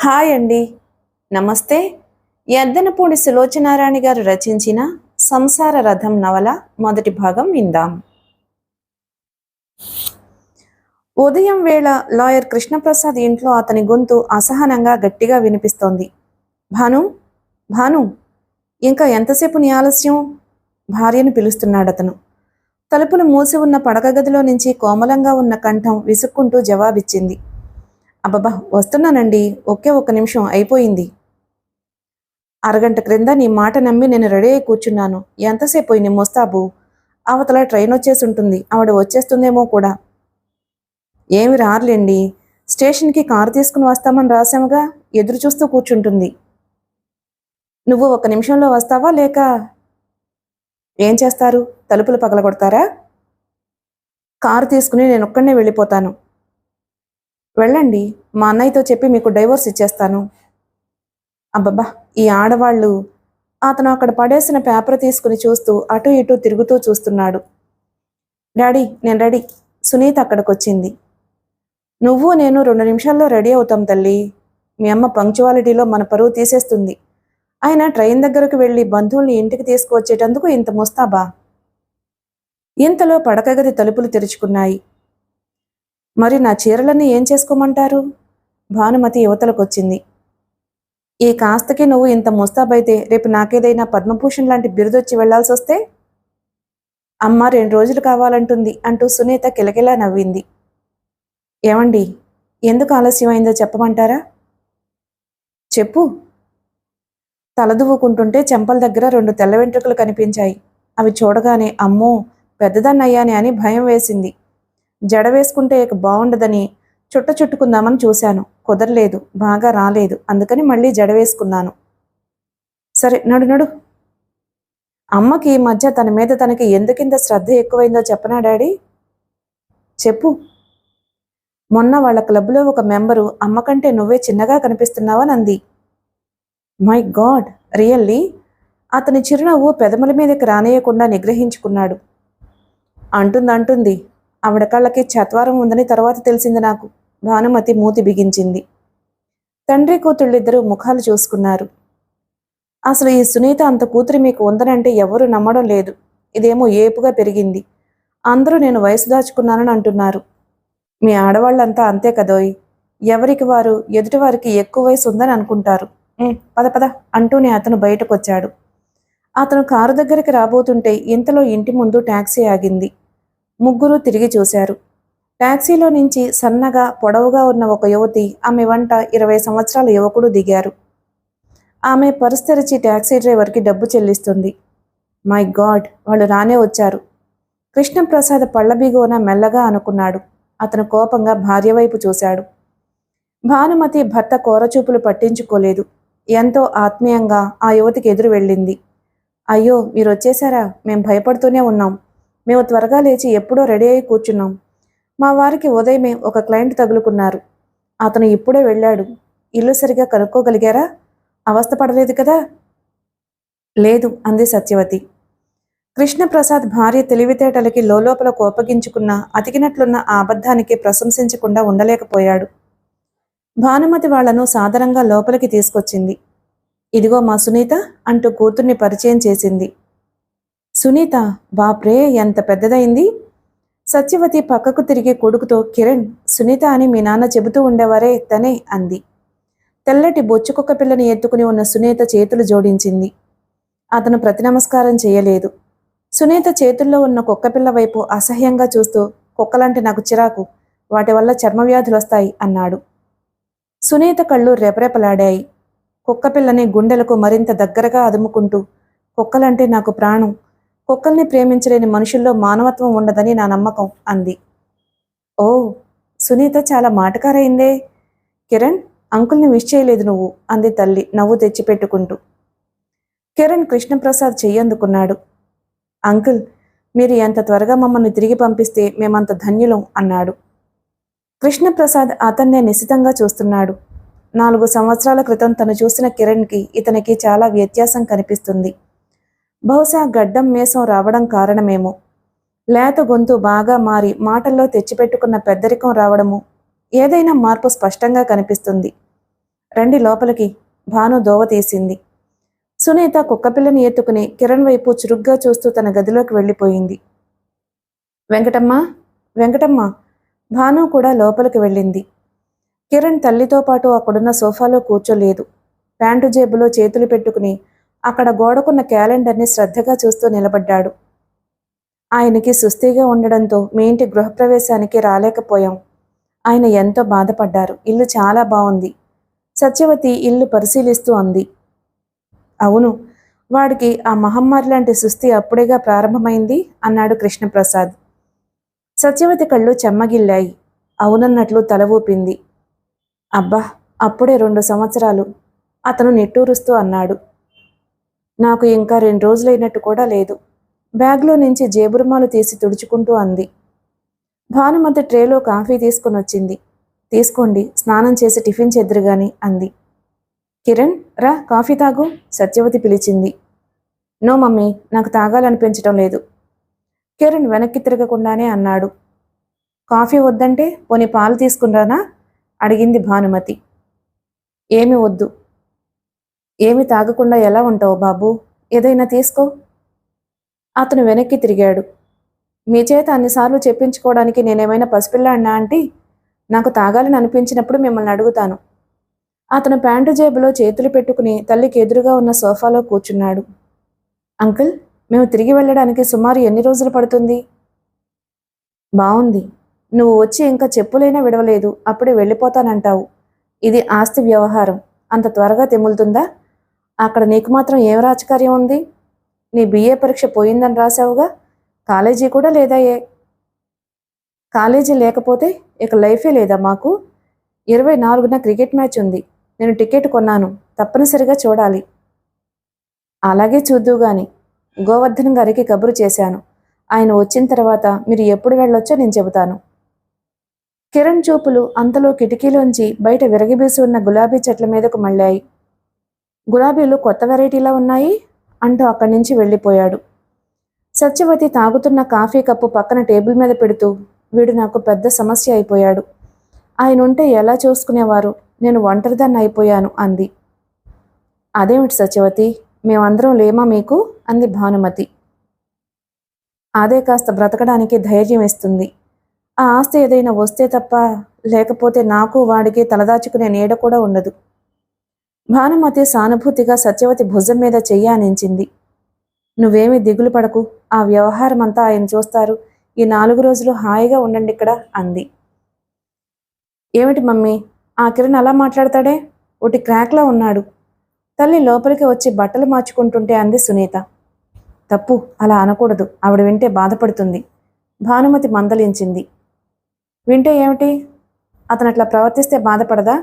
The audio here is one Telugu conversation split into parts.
హాయ్ అండి. నమస్తే. యద్దనపూడి సులోచనారాణి గారు రచించిన సంసార రథం నవల మొదటి భాగం విందాం. ఉదయం వేళ లాయర్ కృష్ణప్రసాద్ ఇంట్లో అతని గొంతు అసహనంగా గట్టిగా వినిపిస్తోంది. భాను, భాను, ఇంకా ఎంతసేపు నీ ఆలస్యం? భార్యను పిలుస్తున్నాడతను. తలుపులు మూసి ఉన్న పడక గదిలో నుంచి కోమలంగా ఉన్న కంఠం విసుక్కుంటూ జవాబిచ్చింది. అబ్బబ్బా, వస్తున్నానండి, ఒకే ఒక్క నిమిషం, అయిపోయింది. అరగంట క్రింద నీ మాట నమ్మి నేను రెడీ అయి కూర్చున్నాను. ఎంతసేపు పోయి నీ మోస్తాబు? అవతల ట్రైన్ వచ్చేసి ఉంటుంది, ఆవిడ వచ్చేస్తుందేమో కూడా. ఏమి రారులేండి, స్టేషన్కి కారు తీసుకుని వస్తామని రాశాముగా, ఎదురు చూస్తూ కూర్చుంటుంది. నువ్వు ఒక నిమిషంలో వస్తావా లేక ఏం చేస్తారు? తలుపులు పగలగొడతారా? కారు తీసుకుని నేను ఒక్కడనే వెళ్ళిపోతాను. వెళ్ళండి, మా అన్నయ్యతో చెప్పి మీకు డైవోర్స్ ఇచ్చేస్తాను. అబ్బబ్బా, ఈ ఆడవాళ్ళు. అతను అక్కడ పడేసిన పేపర్ తీసుకుని చూస్తూ అటు ఇటు తిరుగుతూ చూస్తున్నాడు. డాడీ, నేను రెడీ. సునీత అక్కడికొచ్చింది. నువ్వు నేను 2 నిమిషాల్లో రెడీ అవుతాం తల్లి. మీ అమ్మ పంక్చువాలిటీలో మన పరువు తీసేస్తుంది. ఆయన ట్రైన్ దగ్గరకు వెళ్ళి బంధువుల్ని ఇంటికి తీసుకువచ్చేటందుకు ఇంత ముస్తాబా? ఇంతలో పడకగది తలుపులు తెరుచుకున్నాయి. మరి నా చీరలన్నీ ఏం చేసుకోమంటారు? భానుమతి యువతలకొచ్చింది. ఈ కాస్తకి నువ్వు ఇంత ముస్తాబైతే రేపు నాకేదైనా పద్మభూషణ్ లాంటి బిరుదొచ్చి వెళ్లాల్సి వస్తే? అమ్మ 2 రోజులు కావాలంటుంది అంటూ సునీత కిలకిలా నవ్వింది. ఏమండి, ఎందుకు ఆలస్యమైందో చెప్పమంటారా? చెప్పు. తలదువ్వుకుంటుంటే చెంపల దగ్గర 2 తెల్ల వెంట్రుకలు కనిపించాయి. అవి చూడగానే అమ్మో, పెద్దదాన్నయ్యానే అని భయం వేసింది. జడ వేసుకుంటే ఇక బాగుండదని చుట్టుకుందామని చూశాను, కుదరలేదు, బాగా రాలేదు, అందుకని మళ్ళీ జడ వేసుకున్నాను. సరే, నడు నడు. అమ్మకి ఈ మధ్య తన మీద తనకి ఎందుకింత శ్రద్ధ ఎక్కువైందో చెప్పనా డాడీ? చెప్పు. మొన్న వాళ్ళ క్లబ్లో ఒక మెంబరు అమ్మ కంటే నువ్వే చిన్నగా కనిపిస్తున్నావని అంది. My God, really? అతని చిరునవ్వు పెదముల మీదకి రానేయకుండా నిగ్రహించుకున్నాడు. అంటుంది. ఆవిడ కళ్ళకి చత్వారం ఉందని తర్వాత తెలిసింది నాకు. భానుమతి మూతి బిగించింది. తండ్రి కూతుళ్ళిద్దరూ ముఖాలు చూసుకున్నారు. అసలు ఈ సునీత అంత కూతురి మీకు ఉందనంటే ఎవరూ నమ్మడం లేదు. ఇదేమో ఏపుగా పెరిగింది. అందరూ నేను వయసు దాచుకున్నానని అంటున్నారు. మీ ఆడవాళ్ళంతా అంతే కదోయ్, ఎవరికి వారు ఎదుటివారికి ఎక్కువ వయసు ఉందని అనుకుంటారు. పద పద అంటూనే అతను బయటకొచ్చాడు. అతను కారు దగ్గరికి రాబోతుంటే ఇంతలో ఇంటి ముందు టాక్సీ ఆగింది. ముగ్గురు తిరిగి చూశారు. టాక్సీలో నుంచి సన్నగా పొడవుగా ఉన్న ఒక యువతి, ఆమె వంట 20 సంవత్సరాల యువకుడు దిగారు. ఆమె పర్సు తెరిచి టాక్సీ డ్రైవర్కి డబ్బు చెల్లిస్తుంది. మై గాడ్, వాళ్ళు రానే వచ్చారు. కృష్ణప్రసాద్ పళ్ళబిగోన మెల్లగా అనుకున్నాడు. అతను కోపంగా భార్య వైపు చూశాడు. భానుమతి భర్త కోరచూపులు పట్టించుకోలేదు. ఎంతో ఆత్మీయంగా ఆ యువతికి ఎదురు వెళ్ళింది. అయ్యో, మీరొచ్చేశారా? మేం భయపడుతూనే ఉన్నాం. మేము త్వరగా లేచి ఎప్పుడో రెడీ అయి కూర్చున్నాం. మా వారికి ఉదయమే ఒక క్లయింట్ తగులుకున్నారు. అతను ఇప్పుడే వెళ్ళాడు. ఇల్లు సరిగా కనుక్కోగలిగారా? అవస్థపడలేదు కదా? లేదు, అంది సత్యవతి. కృష్ణప్రసాద్ భార్య తెలివితేటలకి లోలోపల కోపగించుకున్న అతికినట్లున్న ఆ అబద్ధానికి ప్రశంసించకుండా ఉండలేకపోయాడు. భానుమతి వాళ్లను సాదరంగా లోపలికి తీసుకొచ్చింది. ఇదిగో మా సునీత అంటూ కూతుర్ని పరిచయం చేసింది. సునీత, బాప్రే, ఎంత పెద్దదైంది! సత్యవతి పక్కకు తిరిగి కొడుకుతో, కిరణ్, సునీత అని మీ నాన్న చెబుతూ ఉండేవారే, తనే అంది. తెల్లటి బొచ్చుకొక్క పిల్లని ఎత్తుకుని ఉన్న సునీత చేతులు జోడించింది. అతను ప్రతి నమస్కారం చేయలేదు. సునీత చేతుల్లో ఉన్న కుక్కపిల్ల వైపు అసహ్యంగా చూస్తూ, కుక్కలంటే నాకు చిరాకు, వాటి వల్ల చర్మవ్యాధులొస్తాయి అన్నాడు. సునీత కళ్ళు రెపరెపలాడాయి. కుక్కపిల్లని గుండెలకు మరింత దగ్గరగా అదుముకుంటూ, కుక్కలంటే నాకు ప్రాణం, కుక్కల్ని ప్రేమించలేని మనుషుల్లో మానవత్వం ఉండదని నా నమ్మకం అంది. ఓ, సునీత చాలా మాటకారైందే. కిరణ్, అంకుల్ని విష్ చేయలేదు నువ్వు అంది తల్లి నవ్వు తెచ్చిపెట్టుకుంటూ. కిరణ్ కృష్ణప్రసాద్ చెయ్యందుకున్నాడు. అంకుల్, మీరు ఎంత త్వరగా మమ్మల్ని తిరిగి పంపిస్తే మేమంత ధన్యులం అన్నాడు. కృష్ణప్రసాద్ అతన్నే నిశితంగా చూస్తున్నాడు. 4 సంవత్సరాల క్రితం తను చూసిన కిరణ్కి ఇతనికి చాలా వ్యత్యాసం కనిపిస్తుంది. బహుశా గడ్డం మీసం రావడం కారణమేమో. లేత గొంతు బాగా మారి మాటల్లో తెచ్చిపెట్టుకున్న పెద్దరికం రావడము, ఏదైనా మార్పు స్పష్టంగా కనిపిస్తుంది. రండి లోపలికి. భాను దోవ తీసింది. సునీత కుక్కపిల్లని ఎత్తుకుని కిరణ్ వైపు చురుగ్గా చూస్తూ తన గదిలోకి వెళ్ళిపోయింది. వెంకటమ్మ, వెంకటమ్మ. భాను కూడా లోపలికి వెళ్ళింది. కిరణ్ తల్లితో పాటు అక్కడున్న సోఫాలో కూర్చోలేదు. ప్యాంటు జేబులో చేతులు పెట్టుకుని అక్కడ గోడకున్న క్యాలెండర్ని శ్రద్ధగా చూస్తూ నిలబడ్డాడు. ఆయనకి సుస్థిగా ఉండడంతో మీ ఇంటి గృహప్రవేశానికి రాలేకపోయాం. ఆయన ఎంతో బాధపడ్డారు. ఇల్లు చాలా బాగుంది. సత్యవతి ఇల్లు పరిశీలిస్తూ అంది. అవును, వాడికి ఆ మహమ్మారి లాంటి సుస్థి అప్పుడేగా ప్రారంభమైంది అన్నాడు కృష్ణప్రసాద్. సత్యవతి కళ్ళు చెమ్మగిల్లాయి. అవునన్నట్లు తల ఊపింది. అబ్బా, అప్పుడే 2 సంవత్సరాలు అతను నిట్టూరుస్తూ అన్నాడు. నాకు ఇంకా 2 రోజులైనట్టు కూడా లేదు. బ్యాగ్లో నుంచి జేబురుమాలు తీసి తుడుచుకుంటూ అంది. భానుమతి ట్రేలో కాఫీ తీసుకుని వచ్చింది. తీసుకోండి, స్నానం చేసి టిఫిన్ చెద్దురుగాని అంది. కిరణ్, రా కాఫీ తాగు, సత్యవతి పిలిచింది. నో మమ్మీ, నాకు తాగాలనిపించటం లేదు. కిరణ్ వెనక్కి తిరగకుండానే అన్నాడు. కాఫీ వద్దంటే పోనీ పాలు తీసుకునిరానా అడిగింది భానుమతి. ఏమి వద్దు. ఏమి తాగకుండా ఎలా ఉంటావు బాబు, ఏదైనా తీసుకో. అతను వెనక్కి తిరిగాడు. మీ చేత అన్నిసార్లు చెప్పించుకోవడానికి నేనేమైనా పసిపిల్లాడినా ఆంటీ? నాకు తాగాలని అనిపించినప్పుడు మిమ్మల్ని అడుగుతాను. అతను ప్యాంటు జేబులో చేతులు పెట్టుకుని తల్లికి ఎదురుగా ఉన్న సోఫాలో కూర్చున్నాడు. అంకుల్, మేము తిరిగి వెళ్ళడానికి సుమారు ఎన్ని రోజులు పడుతుంది? బావుంది. నువ్వు వచ్చి ఇంకా చెప్పులైనా విడవలేదు, అప్పుడే వెళ్ళిపోతానంటావు. ఇది ఆస్తి వ్యవహారం, అంత త్వరగా తెములుతుందా? అక్కడ నీకు మాత్రం ఏం రాజకార్యం ఉంది? నీ బిఏ పరీక్ష పోయిందని రాశావుగా, కాలేజీ కూడా లేదా? కాలేజీ లేకపోతే ఇక లైఫే లేదా మాకు? 24న క్రికెట్ మ్యాచ్ ఉంది. నేను టికెట్ కొన్నాను, తప్పనిసరిగా చూడాలి. అలాగే చూద్దువు గాని. గోవర్ధన్ గారికి కబురు చేశాను. ఆయన వచ్చిన తర్వాత మీరు ఎప్పుడు వెళ్ళొచ్చో నేను చెబుతాను. కిరణ్ చూపులు అంతలో కిటికీలోంచి బయట విరగిబీసి ఉన్న గులాబీ చెట్ల మీదకు మళ్ళాయి. గులాబీలు కొత్త వెరైటీలా ఉన్నాయి అంటూ అక్కడి నుంచి వెళ్ళిపోయాడు. సత్యవతి తాగుతున్న కాఫీ కప్పు పక్కన టేబుల్ మీద పెడుతూ, వీడు నాకు పెద్ద సమస్య అయిపోయాడు. ఆయన ఉంటే ఎలా చూసుకునేవారు, నేను ఒంటరిదాన్ని అయిపోయాను అంది. అదేమిటి సత్యవతి, మేమందరం లేమా మీకు అంది భానుమతి. అదే కాస్త బ్రతకడానికి ధైర్యం ఇస్తుంది. ఆ ఆస్తి ఏదైనా వస్తే తప్ప, లేకపోతే నాకు వాడికి తలదాచుకునే నీడ కూడా ఉండదు. భానుమతి సానుభూతిగా సత్యవతి భుజం మీద చెయ్యానించింది. నువ్వేమీ దిగులు పడకు, ఆ వ్యవహారం అంతా ఆయన చూస్తారు. ఈ 4 రోజులు హాయిగా ఉండండి ఇక్కడ అంది. ఏమిటి మమ్మీ, ఆ కిరణ్ అలా మాట్లాడతాడే? ఒకటి క్రాక్లా ఉన్నాడు. తల్లి లోపలికి వచ్చి బట్టలు మార్చుకుంటుంటే అంది సునీత. తప్పు, అలా అనకూడదు, ఆవిడ వింటే బాధపడుతుంది. భానుమతి మందలించింది. వింటే ఏమిటి? అతను అట్లా ప్రవర్తిస్తే బాధపడదా?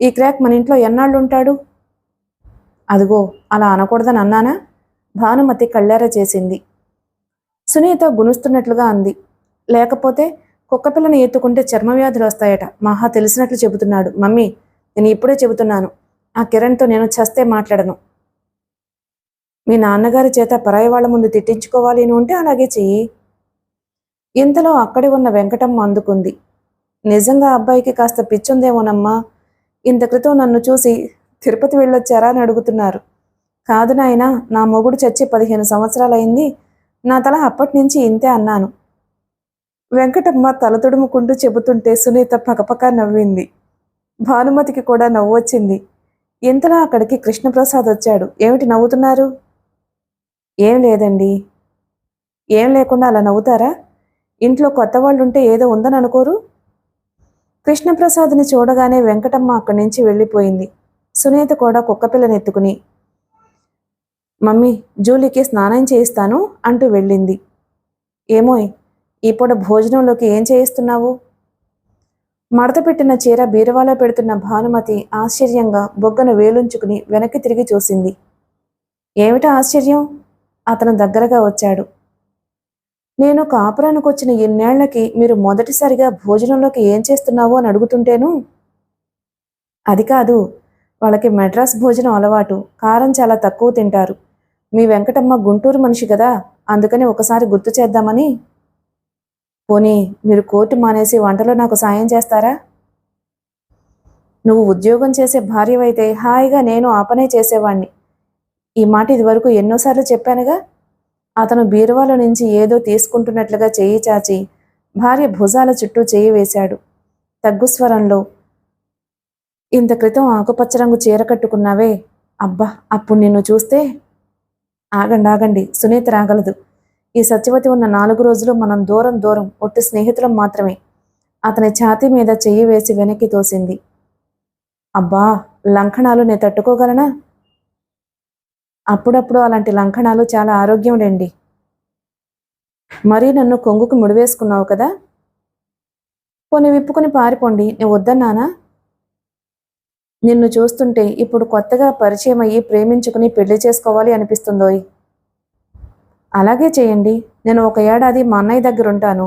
ఈ క్రాక్ మన ఇంట్లో ఎన్నాళ్ళు ఉంటాడు? అదిగో, అలా అనకూడదని అన్నానా? భానుమతి కళ్ళారా చేసింది. సునీత గునుస్తున్నట్లుగా అంది. లేకపోతే కుక్కపిల్లని ఎత్తుకుంటే చర్మవ్యాధులు వస్తాయట, మహా తెలిసినట్లు చెబుతున్నాడు. మమ్మీ, నేను ఇప్పుడే చెబుతున్నాను, ఆ కిరణ్తో నేను చస్తే మాట్లాడను. మీ నాన్నగారి చేత పరాయి వాళ్ళ ముందు తిట్టించుకోవాలి అని ఉంటే అలాగే చెయ్యి. ఇంతలో అక్కడి ఉన్న వెంకటమ్మ అందుకుంది. నిజంగా అబ్బాయికి కాస్త పిచ్చుందేమోనమ్మా. ఇంత క్రితం నన్ను చూసి తిరుపతి వెళ్ళొచ్చారా అని అడుగుతున్నారు. కాదు నాయనా, నా మొగుడు చచ్చి 15 సంవత్సరాలైంది. నా తల అప్పటి నుంచి ఇంతే అన్నాను. వెంకటమ్మ తల తుడుముకుంటూ చెబుతుంటే సునీత పకపక నవ్వింది. భానుమతికి కూడా నవ్వొచ్చింది. ఇంతలో అక్కడికి కృష్ణప్రసాద్ వచ్చాడు. ఏమిటి నవ్వుతున్నారు? ఏం లేదండి. ఏం లేకుండా అలా నవ్వుతారా? ఇంట్లో కొత్త వాళ్ళుంటే ఏదో ఉందని అనుకోరు? కృష్ణప్రసాద్ని చూడగానే వెంకటమ్మ అక్కడి నుంచి వెళ్ళిపోయింది. సునీత కూడా కుక్కపిల్లని ఎత్తుకుని, మమ్మీ, జూలీకి స్నానం చేయిస్తాను అంటూ వెళ్ళింది. ఏమోయ్, ఈ పూట భోజనంలోకి ఏం చేయిస్తున్నావు? మడత పెట్టిన చీర బీరువాలో పెడుతున్న భానుమతి ఆశ్చర్యంగా బొగ్గను వేలుంచుకుని వెనక్కి తిరిగి చూసింది. ఏమిటా ఆశ్చర్యం? అతను దగ్గరగా వచ్చాడు. నేను కాపురానికి వచ్చిన ఇన్నేళ్లకి మీరు మొదటిసారిగా భోజనంలోకి ఏం చేస్తున్నావు అని అడుగుతుంటేను. అది కాదు, వాళ్ళకి మెడ్రాస్ భోజనం అలవాటు, కారం చాలా తక్కువ తింటారు. మీ వెంకటమ్మ గుంటూరు మనిషి కదా, అందుకని ఒకసారి గుర్తు చేద్దామని. పోనీ మీరు కోర్టు మానేసి వంటలో నాకు సాయం చేస్తారా? నువ్వు ఉద్యోగం చేసే భార్యవైతే హాయిగా నేను ఆ పనే చేసేవాణ్ణి. ఈ మాట ఇదివరకు ఎన్నోసార్లు చెప్పానుగా. అతను బీరువాలో నుంచి ఏదో తీసుకుంటున్నట్లుగా చెయ్యి చాచి భార్య భుజాల చుట్టూ చెయ్యి వేశాడు. తగ్గు స్వరంలో, ఇంత క్రితం ఆకుపచ్చ రంగు చీర కట్టుకున్నావే, అబ్బా అప్పుడు నిన్ను చూస్తే. ఆగండి ఆగండి, సునీత రాగలదు. ఈ సత్యవతి ఉన్న 4 రోజులు మనం దూరం దూరం, ఒట్టి స్నేహితులం మాత్రమే. అతని ఛాతీ మీద చెయ్యి వేసి వెనక్కి తోసింది. అబ్బా, లంకణాలు నేను తట్టుకోగలనా? అప్పుడప్పుడు అలాంటి లంకణాలు చాలా ఆరోగ్యం రండి. మరీ నన్ను కొంగుకు ముడివేసుకున్నావు కదా. పోనీ విప్పుకుని పారిపోండి, నేను వద్దన్నానా? నిన్ను చూస్తుంటే ఇప్పుడు కొత్తగా పరిచయం అయ్యి ప్రేమించుకుని పెళ్లి చేసుకోవాలి అనిపిస్తుందోయ్. అలాగే చేయండి. నేను 1 ఏడాది మా అన్నయ్య దగ్గర ఉంటాను.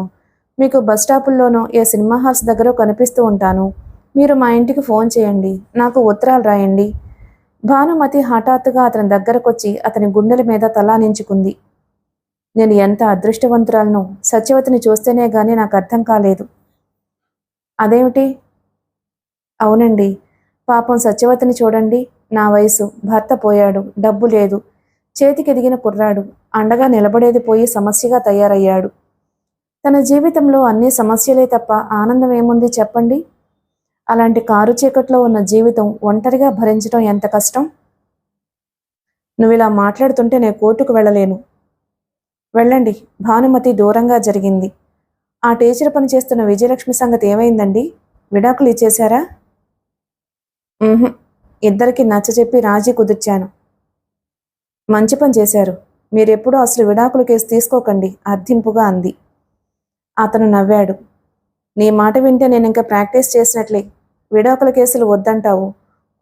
మీకు బస్ స్టాపుల్లోనో ఏ సినిమా హాల్స్ దగ్గర కనిపిస్తూ ఉంటాను. మీరు మా ఇంటికి ఫోన్ చేయండి, నాకు ఉత్తరాలు రాయండి. భానుమతి హఠాత్తుగా అతని దగ్గరకొచ్చి అతని గుండెల మీద తలానించుకుంది. నేను ఎంత అదృష్టవంతురాలను, సత్యవతిని చూస్తేనే గాని నాకు అర్థం కాలేదు. అదేమిటి? అవునండి, పాపం సత్యవతిని చూడండి. నా వయసు, భర్త పోయాడు, డబ్బు లేదు, చేతికెదిగిన కుర్రాడు, అండగా నిలబడేది పోయి సమస్యగా తయారయ్యాడు. తన జీవితంలో అన్ని సమస్యలే తప్ప ఆనందం ఏముంది చెప్పండి? అలాంటి కారు చీకట్లో ఉన్న జీవితం ఒంటరిగా భరించడం ఎంత కష్టం. నువ్విలా మాట్లాడుతుంటే నేను కోర్టుకు వెళ్ళలేను. వెళ్ళండి. భానుమతి దూరంగా జరిగింది. ఆ టీచర్ పని చేస్తున్న విజయలక్ష్మి సంగతి ఏమైందండి? విడాకులు ఇచ్చేశారా? ఇద్దరికి నచ్చచెప్పి రాజీ కుదిర్చాను. మంచి పని చేశారు. మీరెప్పుడూ అసలు విడాకుల కేసు తీసుకోకండి, అర్థింపుగా అంది. అతను నవ్వాడు. నీ మాట వింటే నేను ఇంకా ప్రాక్టీస్ చేసినట్లే. విడాకుల కేసులు వద్దంటావు,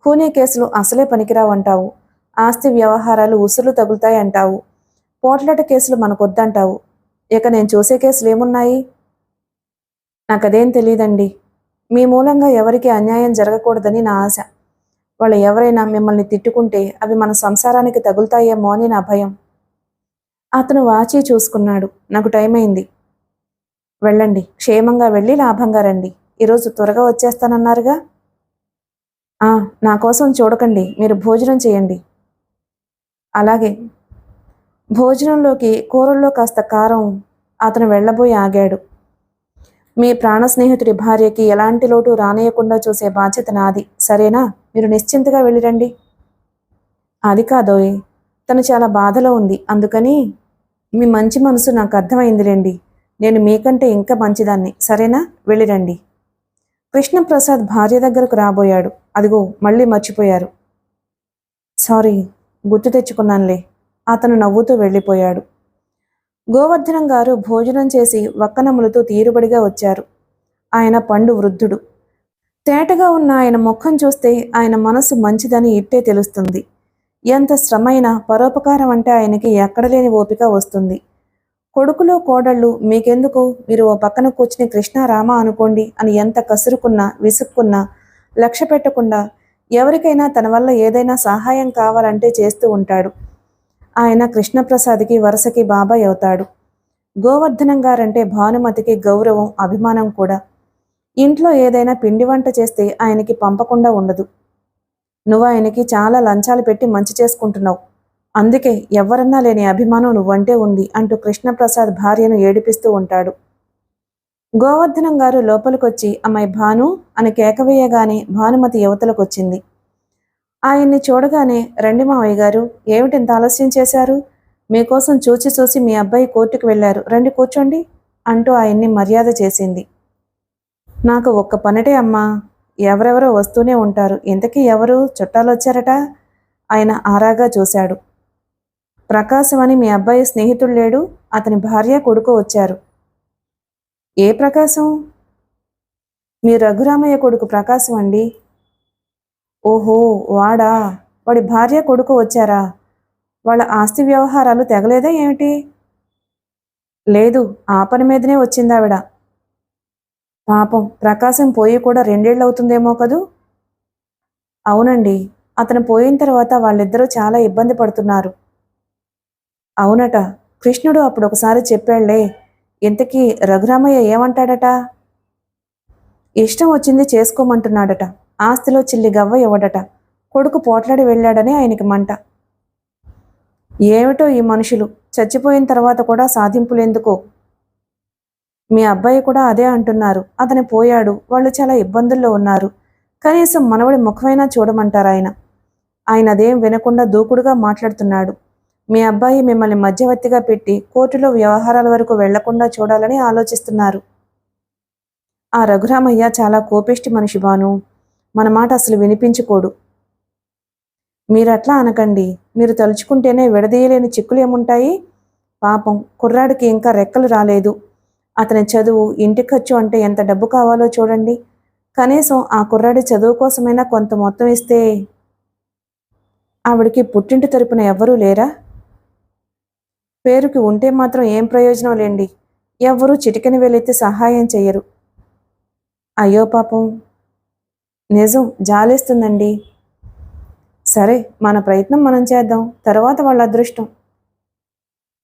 ఖూనీ కేసులు అసలే పనికిరావంటావు, ఆస్తి వ్యవహారాలు ఉసులు తగులుతాయి అంటావు, పోట్లాట కేసులు మనకొద్దంటావు. ఇక నేను చూసే కేసులు ఏమున్నాయి? నాకదేం తెలీదండి. మీ మూలంగా ఎవరికి అన్యాయం జరగకూడదని నా ఆశ. వాళ్ళు ఎవరైనా మిమ్మల్ని తిట్టుకుంటే అవి మన సంసారానికి తగులుతాయేమో అని నా భయం. అతను వాచి చూసుకున్నాడు. నాకు టైం అయింది. వెళ్ళండి, క్షేమంగా వెళ్ళి లాభంగా రండి. ఈరోజు త్వరగా వచ్చేస్తానన్నారుగా. నా కోసం చూడకండి, మీరు భోజనం చేయండి. అలాగే. భోజనంలోకి కూరల్లో కాస్త కారం. అతను వెళ్ళబోయి ఆగాడు. మీ ప్రాణ స్నేహితుడి భార్యకి ఎలాంటి లోటు రానియకుండా చూసే బాధ్యత నాది, సరేనా? మీరు నిశ్చింతగా వెళ్ళిరండి. అది కాదోయ్, తను చాలా బాధలో ఉంది, అందుకని. మీ మంచి మనసు నాకు అర్థమైందిలేండి. నేను మీకంటే ఇంకా మంచిదాన్ని, సరేనా? వెళ్ళిరండి. కృష్ణప్రసాద్ భార్య దగ్గరకు రాబోయాడు. అదిగో మళ్ళీ మర్చిపోయారు. సారీ, గుర్తు తెచ్చుకున్నానులే. అతను నవ్వుతూ వెళ్ళిపోయాడు. గోవర్ధనం గారు భోజనం చేసి వక్కనములతో తీరుబడిగా వచ్చారు. ఆయన పండు వృద్ధుడు. తేటగా ఉన్న ఆయన ముఖం చూస్తే ఆయన మనసు మంచిదని ఇట్టే తెలుస్తుంది. ఎంత శ్రమైనా పరోపకారం అంటే ఆయనకి ఎక్కడలేని ఓపిక వస్తుంది. కొడుకులు కోడళ్ళు మీకెందుకు, మీరు ఓ పక్కన కూర్చుని కృష్ణారామ అనుకోండి అని ఎంత కసురుకున్నా విసుక్కున్నా లక్ష్య పెట్టకుండా ఎవరికైనా తన వల్ల ఏదైనా సహాయం కావాలంటే చేస్తూ ఉంటాడు. ఆయన కృష్ణప్రసాద్కి వరుసకి బాబాయ్ అవుతాడు. గోవర్ధనం గారంటే భానుమతికి గౌరవం, అభిమానం కూడా. ఇంట్లో ఏదైనా పిండి వంట చేస్తే ఆయనకి పంపకుండా ఉండదు. నువ్వు ఆయనకి చాలా లంచాలు పెట్టి మంచి చేసుకుంటున్నావు, అందుకే ఎవరన్నా లేని అభిమానం నువ్వంటే ఉంది అంటూ కృష్ణప్రసాద్ భార్యను ఏడిపిస్తూ ఉంటాడు. గోవర్ధనం గారు లోపలికొచ్చి అమ్మాయి భాను అని కేకవేయగానే భానుమతి యువతలకొచ్చింది. ఆయన్ని చూడగానే, రండి మావయ్య గారు, ఏమిటింత ఆలస్యం చేశారు? మీకోసం చూచి చూసి మీ అబ్బాయి కోర్టుకు వెళ్ళారు, రండి కూర్చోండి అంటూ ఆయన్ని మర్యాద చేసింది. నాకు ఒక్క పనిటే అమ్మా, ఎవరెవరో వస్తూనే ఉంటారు. ఇంతకీ ఎవరు చుట్టాలొచ్చారట? ఆయన ఆరాగా చూశాడు. ప్రకాశం అని మీ అబ్బాయి స్నేహితుడు లేడు, అతని భార్య కొడుకు వచ్చారు. ఏ ప్రకాశం? మీ రఘురామయ్య కొడుకు ప్రకాశం అండి. ఓహో, వాడా? వాడి భార్య కొడుకు వచ్చారా? వాళ్ళ ఆస్తి వ్యవహారాలు తెగలేదా ఏమిటి? లేదు, ఆ పని మీదనే వచ్చిందావిడ. పాపం, ప్రకాశం పోయి కూడా 2 ఏళ్ళు అవుతుందేమో కదూ? అవునండి, అతను పోయిన తర్వాత వాళ్ళిద్దరూ చాలా ఇబ్బంది పడుతున్నారు. అవునట, కృష్ణుడు అప్పుడు ఒకసారి చెప్పాళ్లే. ఇంతకీ రఘురామయ్య ఏమంటాడట? ఇష్టం వచ్చింది చేసుకోమంటున్నాడట. ఆస్తిలో చిల్లి గవ్వ ఇవ్వడట. కొడుకు పోట్లాడి వెళ్ళాడని ఆయనకి మంట. ఏమిటో ఈ మనుషులు, చచ్చిపోయిన తర్వాత కూడా సాధింపులెందుకో. మీ అబ్బాయి కూడా అదే అంటున్నారు. అతను పోయాడు, వాళ్ళు చాలా ఇబ్బందుల్లో ఉన్నారు. కనీసం మనవడి ముఖమైనా చూడమంటారు ఆయన. ఆయన అదేం వినకుండా దూకుడుగా మాట్లాడుతున్నాడు. మీ అబ్బాయి మిమ్మల్ని మధ్యవర్తిగా పెట్టి కోర్టులో వ్యవహారాల వరకు వెళ్లకుండా చూడాలని ఆలోచిస్తున్నారు. ఆ రఘురామయ్య చాలా కోపిష్టి మనిషి బాను. మన మాట అసలు వినిపించుకోడు. మీరట్లా అనకండి. మీరు తలుచుకుంటేనే విడదీయలేని చిక్కులు ఏముంటాయి? పాపం కుర్రాడికి ఇంకా రెక్కలు రాలేదు. అతని చదువు, ఇంటి ఖర్చు అంటే ఎంత డబ్బు కావాలో చూడండి. కనీసం ఆ కుర్రాడి చదువు కోసమైనా కొంత మొత్తం ఇస్తే. ఆవిడికి పుట్టింటి తరపున ఎవ్వరూ లేరా? పేరుకి ఉంటే మాత్రం ఏం ప్రయోజనం లేండి. ఎవ్వరూ చిటికెన వెళ్ళెత్తి సహాయం చెయ్యరు. అయ్యో పాపం, నిజం జాలేస్తుందండి. సరే, మన ప్రయత్నం మనం చేద్దాం, తర్వాత వాళ్ళ అదృష్టం.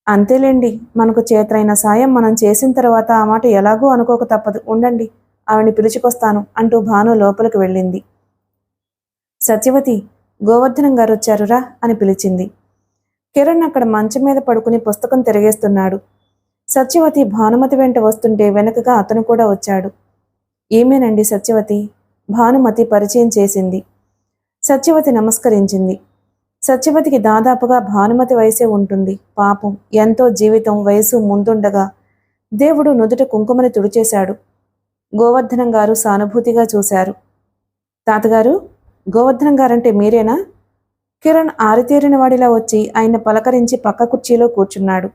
అంతేలేండి, మనకు చేతనైన సాయం మనం చేసిన తర్వాత ఆ మాట ఎలాగూ అనుకోక తప్పదు. ఉండండి, ఆవిడ్ని పిలుచుకొస్తాను అంటూ భాను లోపలికి వెళ్ళింది. సత్యవతి, గోవర్ధనం గారు వచ్చారురా అని పిలిచింది. కిరణ్ అక్కడ మంచం మీద పడుకుని పుస్తకం తిరిగేస్తున్నాడు. సత్యవతి భానుమతి వెంట వస్తుంటే వెనకగా అతను కూడా వచ్చాడు. ఏమేనండి సత్యవతి? భానుమతి పరిచయం చేసింది. సత్యవతి నమస్కరించింది. సత్యవతికి దాదాపుగా భానుమతి వయసే ఉంటుంది. పాపం, ఎంతో జీవితం వయసు ముందుండగా దేవుడు నుదుట కుంకుమని తుడిచేశాడు. గోవర్ధనం గారు సానుభూతిగా చూశారు. తాతగారు, గోవర్ధనం గారంటే మీరేనా? కిరణ్ ఆరితేరిన వాడిలా వచ్చి ఆయన పలకరించి పక్క కుర్చీలో కూర్చున్నాడు.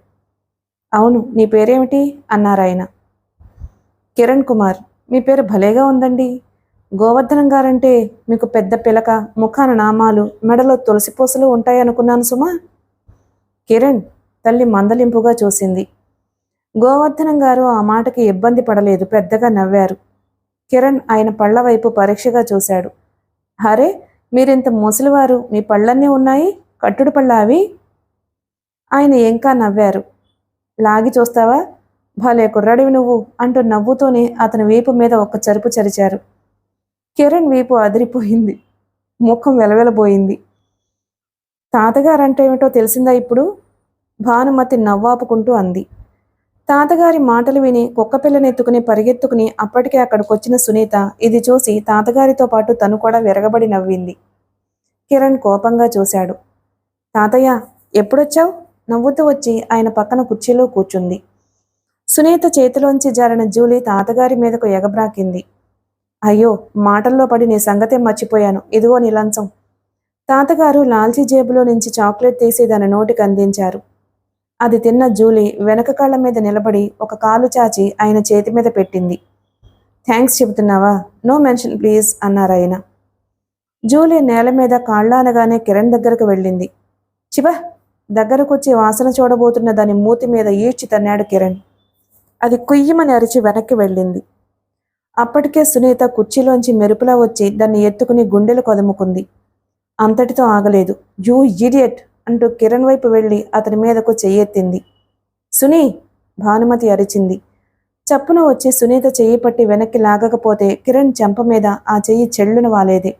అవును, నీ పేరేమిటి అన్నారాయన. కిరణ్ కుమార్. మీ పేరు భలేగా ఉందండి. గోవర్ధనం గారంటే మీకు పెద్ద పిలక, ముఖాన నామాలు, మెడలో తులసిపూసలు ఉంటాయనుకున్నాను సుమా. కిరణ్ తల్లి మందలింపుగా చూసింది. గోవర్ధనం గారు ఆ మాటకి ఇబ్బంది పడలేదు, పెద్దగా నవ్వారు. కిరణ్ ఆయన పళ్ల వైపు పరీక్షగా చూశాడు. హరే, మీరింత ముసలివారు, మీ పళ్ళన్నీ ఉన్నాయి, కట్టుడు పళ్ళ అవి? ఆయన ఇంకా నవ్వారు. లాగి చూస్తావా, భలే కుర్రాడివి నువ్వు అంటూ నవ్వుతూనే అతని వీపు మీద ఒక్క చరుపు చరిచారు. కిరణ్ వీపు అదిరిపోయింది, ముఖం వెలవెలబోయింది. తాతగారంటే ఏమిటో తెలిసిందా ఇప్పుడు? భానుమతి నవ్వాపుకుంటూ అంది. తాతగారి మాటలు విని కుక్కపిల్లనెత్తుకుని పరిగెత్తుకుని అప్పటికే అక్కడికొచ్చిన సునీత ఇది చూసి తాతగారితో పాటు తను కూడా విరగబడి నవ్వింది. కిరణ్ కోపంగా చూశాడు. తాతయ్య, ఎప్పుడొచ్చావు? నవ్వుతూ వచ్చి ఆయన పక్కన కుర్చీలో కూర్చుంది. సునీత చేతిలోంచి జారిన జూలీ తాతగారి మీదకు ఎగబ్రాకింది. అయ్యో, మాటల్లో పడి నీ సంగతే మర్చిపోయాను, ఇదిగో నీ లంచం. తాతగారు లాల్చీ జేబులో నుంచి చాక్లెట్ తీసి దాని నోటికి అందించారు. అది తిన్న జూలీ వెనక కాళ్ల మీద నిలబడి ఒక కాలు చాచి ఆయన చేతి మీద పెట్టింది. థ్యాంక్స్ చెబుతున్నావా? నో మెన్షన్ ప్లీజ్ అన్నారాయన. జూలీ నేల మీద కాళ్ళానగానే కిరణ్ దగ్గరకు వెళ్ళింది. చిబా, దగ్గరకొచ్చి వాసన చూడబోతున్న దాని మూతి మీద ఈడ్చి తన్నాడు కిరణ్. అది కుయ్యమని అరిచి వెనక్కి వెళ్ళింది. అప్పటికే సునీత కుర్చీలోంచి మెరుపులా వచ్చి దాన్ని ఎత్తుకుని గుండెలు కొదముకుంది. అంతటితో ఆగలేదు. యూ ఇడియట్ అంటూ కిరణ్ వైపు వెళ్ళి అతని మీదకు చెయ్యెత్తింది. సునీ, భానుమతి అరిచింది. చప్పున వచ్చి సునీత చెయ్యి పట్టి వెనక్కి లాగకపోతే కిరణ్ చెంప మీద ఆ చెయ్యి చెళ్ళున వాలేదే.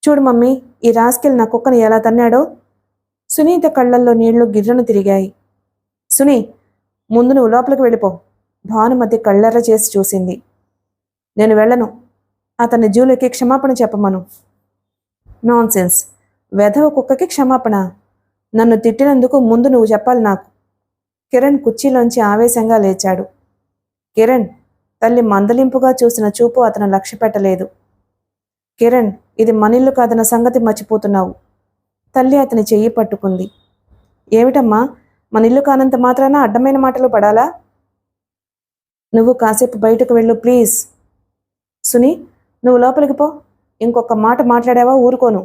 చూడు మమ్మీ, ఈ రాస్కెల్ నా కుక్కని ఎలా తన్నాడో. సునీత కళ్లల్లో నీళ్లు గిర్రను తిరిగాయి. సునీ, ముందు నువ్వు లోపలికి వెళ్ళిపో. భానుమతి కళ్ళెర్ర చేసి చూసింది. నేను వెళ్ళను. అతన్ని జూలీకి క్షమాపణ చెప్పమను. నాన్సెన్స్, వెధవ కుక్కకి క్షమాపణ? నన్ను తిట్టినందుకు ముందు నువ్వు చెప్పాలి నాకు. కిరణ్ కుర్చీలోంచి ఆవేశంగా లేచాడు. కిరణ్, తల్లి మందలింపుగా చూసిన చూపు అతను లక్ష్య పెట్టలేదు. కిరణ్, ఇది మనిల్లు కాదన్న సంగతి మర్చిపోతున్నావు. తల్లి అతని చెయ్యి పట్టుకుంది. ఏమిటమ్మా, మనిల్లు కానంత మాత్రాన అడ్డమైన మాటలు పడాలా? నువ్వు కాసేపు బయటకు వెళ్ళు ప్లీజ్. సునీ, నువ్వు లోపలికి పో. ఇంకొక మాట మాట్లాడావా ఊరుకోను.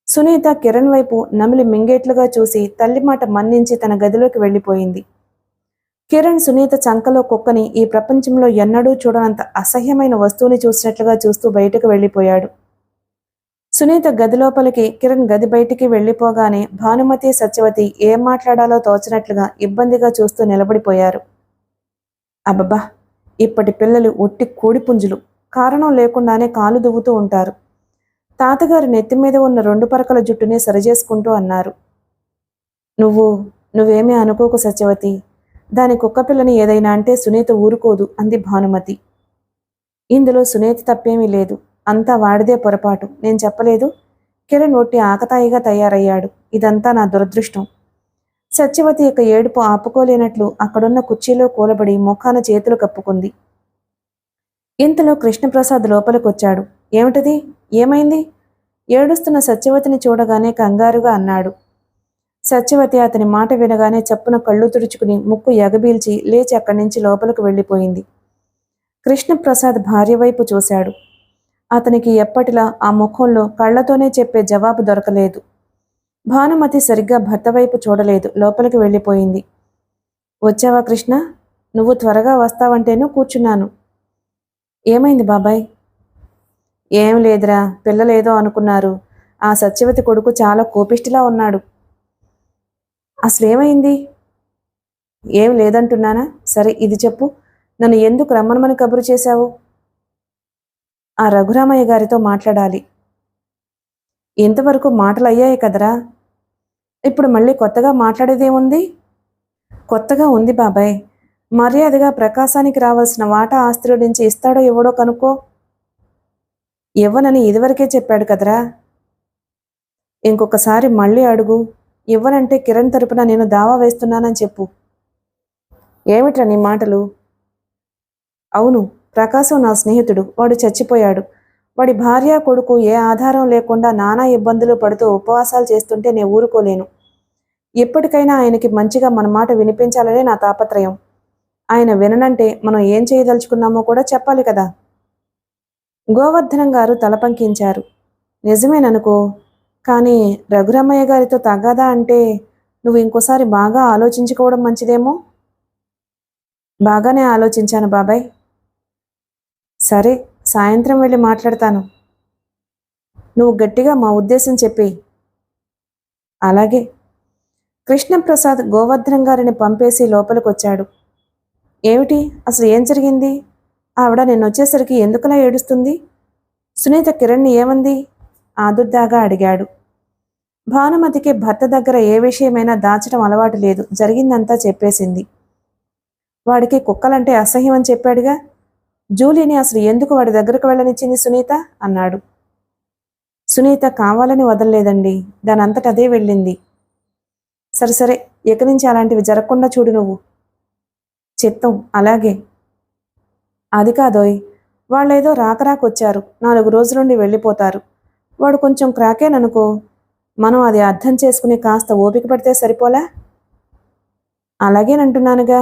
సునీత కిరణ్ వైపు నమిలి మింగేట్లుగా చూసి తల్లి మాట మన్నించి తన గదిలోకి వెళ్ళిపోయింది. కిరణ్ సునీత చంకలో కుక్కని ఈ ప్రపంచంలో ఎన్నడూ చూడనంత అసహ్యమైన వస్తువుని చూసినట్లుగా చూస్తూ బయటకు వెళ్ళిపోయాడు. సునీత గది లోపలికి, కిరణ్ గది బయటికి వెళ్ళిపోగానే భానుమతి, సత్యవతి ఏం మాట్లాడాలో తోచనట్లుగా ఇబ్బందిగా చూస్తూ నిలబడిపోయారు. అబ్బబ్బా, ఇప్పటి పిల్లలు ఒట్టి కోడిపుంజులు. కారణం లేకుండానే కాలు దువ్వుతూ ఉంటారు. తాతగారు నెత్తి మీద ఉన్న 2 పరకల జుట్టుని సరిచేసుకుంటూ అన్నారు. నువ్వు నువ్వేమీ అనుకోకు సత్యవతి. దాని కుక్కపిల్లని ఏదైనా అంటే సునీత ఊరుకోదు అంది భానుమతి. ఇందులో సునీత తప్పేమీ లేదు. అంతా వాడిదే పొరపాటు. నేను చెప్పలేదు? కిరణ్ ఒట్టి ఆకతాయిగా తయారయ్యాడు. ఇదంతా నా దురదృష్టం. సత్యవతి యొక్క ఏడుపు ఆపుకోలేనట్లు అక్కడున్న కుర్చీలో కూలబడి ముఖాన చేతులు కప్పుకుంది. ఇంతలో కృష్ణప్రసాద్ లోపలికొచ్చాడు. ఏమిటది? ఏమైంది? ఏడుస్తున్న సత్యవతిని చూడగానే కంగారుగా అన్నాడు. సత్యవతి అతని మాట వినగానే చప్పున కళ్ళు తుడుచుకుని ముక్కు ఎగబీల్చి లేచి అక్కడి నుంచి లోపలికి వెళ్ళిపోయింది. కృష్ణప్రసాద్ భార్య వైపు చూశాడు. అతనికి ఎప్పటిలా ఆ ముఖంలో కళ్లతోనే చెప్పే జవాబు దొరకలేదు. భానుమతి సరిగ్గా భర్త వైపు చూడలేదు. లోపలికి వెళ్ళిపోయింది. వచ్చావా కృష్ణ? నువ్వు త్వరగా వస్తావంటేనూ కూర్చున్నాను. ఏమైంది బాబాయ్? ఏం లేదురా, పిల్లలేదో అనుకున్నారు. ఆ సత్యవతి కొడుకు చాలా కోపిష్టిలా ఉన్నాడు. అసలేమైంది? ఏం లేదంటున్నానా? సరే ఇది చెప్పు. నన్ను ఎందుకు రమ్మనమని కబురు చేశావు? ఆ రఘురామయ్య గారితో మాట్లాడాలి. ఇంతవరకు మాటలు అయ్యాయి కదరా. ఇప్పుడు మళ్ళీ కొత్తగా మాట్లాడేదేముంది? కొత్తగా ఉంది బాబాయ్. మర్యాదగా ప్రకాశానికి రావాల్సిన వాటా ఆస్తిలో నుంచి ఇస్తాడో ఇవ్వడో కనుక్కో. ఇవ్వనని ఇదివరకే చెప్పాడు కదరా. ఇంకొకసారి మళ్ళీ అడుగు. ఇవ్వనంటే కిరణ్ తరపున నేను దావా వేస్తున్నానని చెప్పు. ఏమిట్రా నీ మాటలు? అవును, ప్రకాశం నా స్నేహితుడు. వాడు చచ్చిపోయాడు. వాడి భార్య కొడుకు ఏ ఆధారం లేకుండా నానా ఇబ్బందులు పడుతూ ఉపవాసాలు చేస్తుంటే నేను ఊరుకోలేను. ఎప్పటికైనా ఆయనకి మంచిగా మన మాట వినిపించాలనే నా తాపత్రయం. ఆయన విననంటే మనం ఏం చేయదలుచుకున్నామో కూడా చెప్పాలి కదా. గోవర్ధనం గారు తలపంకించారు. నిజమేననుకో, కానీ రఘురమయ్య గారితో తగ్గదా అంటే నువ్వు ఇంకోసారి బాగా ఆలోచించుకోవడం మంచిదేమో. బాగానే ఆలోచించాను బాబాయ్. సరే, సాయంత్రం వెళ్ళి మాట్లాడతాను. నువ్వు గట్టిగా మా ఉద్దేశం చెప్పేయి. అలాగే. కృష్ణప్రసాద్ గోవర్ధనం గారిని పంపేసి లోపలికొచ్చాడు. ఏమిటి? అసలు ఏం జరిగింది? ఆవిడ నిన్నొచ్చేసరికి ఎందుకలా ఏడుస్తుంది? సునీత కిరణ్ని ఏమంది? ఆదుర్దాగా అడిగాడు. భానుమతికి భర్త దగ్గర ఏ విషయమైనా దాచడం అలవాటు లేదు. జరిగిందంతా చెప్పేసింది. వాడికి కుక్కలంటే అసహ్యం అని చెప్పాడుగా. జూలీని అసలు ఎందుకు వాడి దగ్గరకు వెళ్ళనిచ్చింది సునీత అన్నాడు. సునీత కావాలని వదలలేదండి. దానంతట అదే వెళ్ళింది. సరే, ఇక నుంచి అలాంటివి జరగకుండా చూడు నువ్వు. చిత్తం, అలాగే. అది కాదోయ్, వాళ్ళేదో రాకరాకొచ్చారు. 4 రోజులుండి వెళ్ళిపోతారు. వాడు కొంచెం క్రాకేననుకో, మనం అది అర్థం చేసుకుని కాస్త ఓపిక పడితే సరిపోలా? అలాగేనంటున్నానుగా.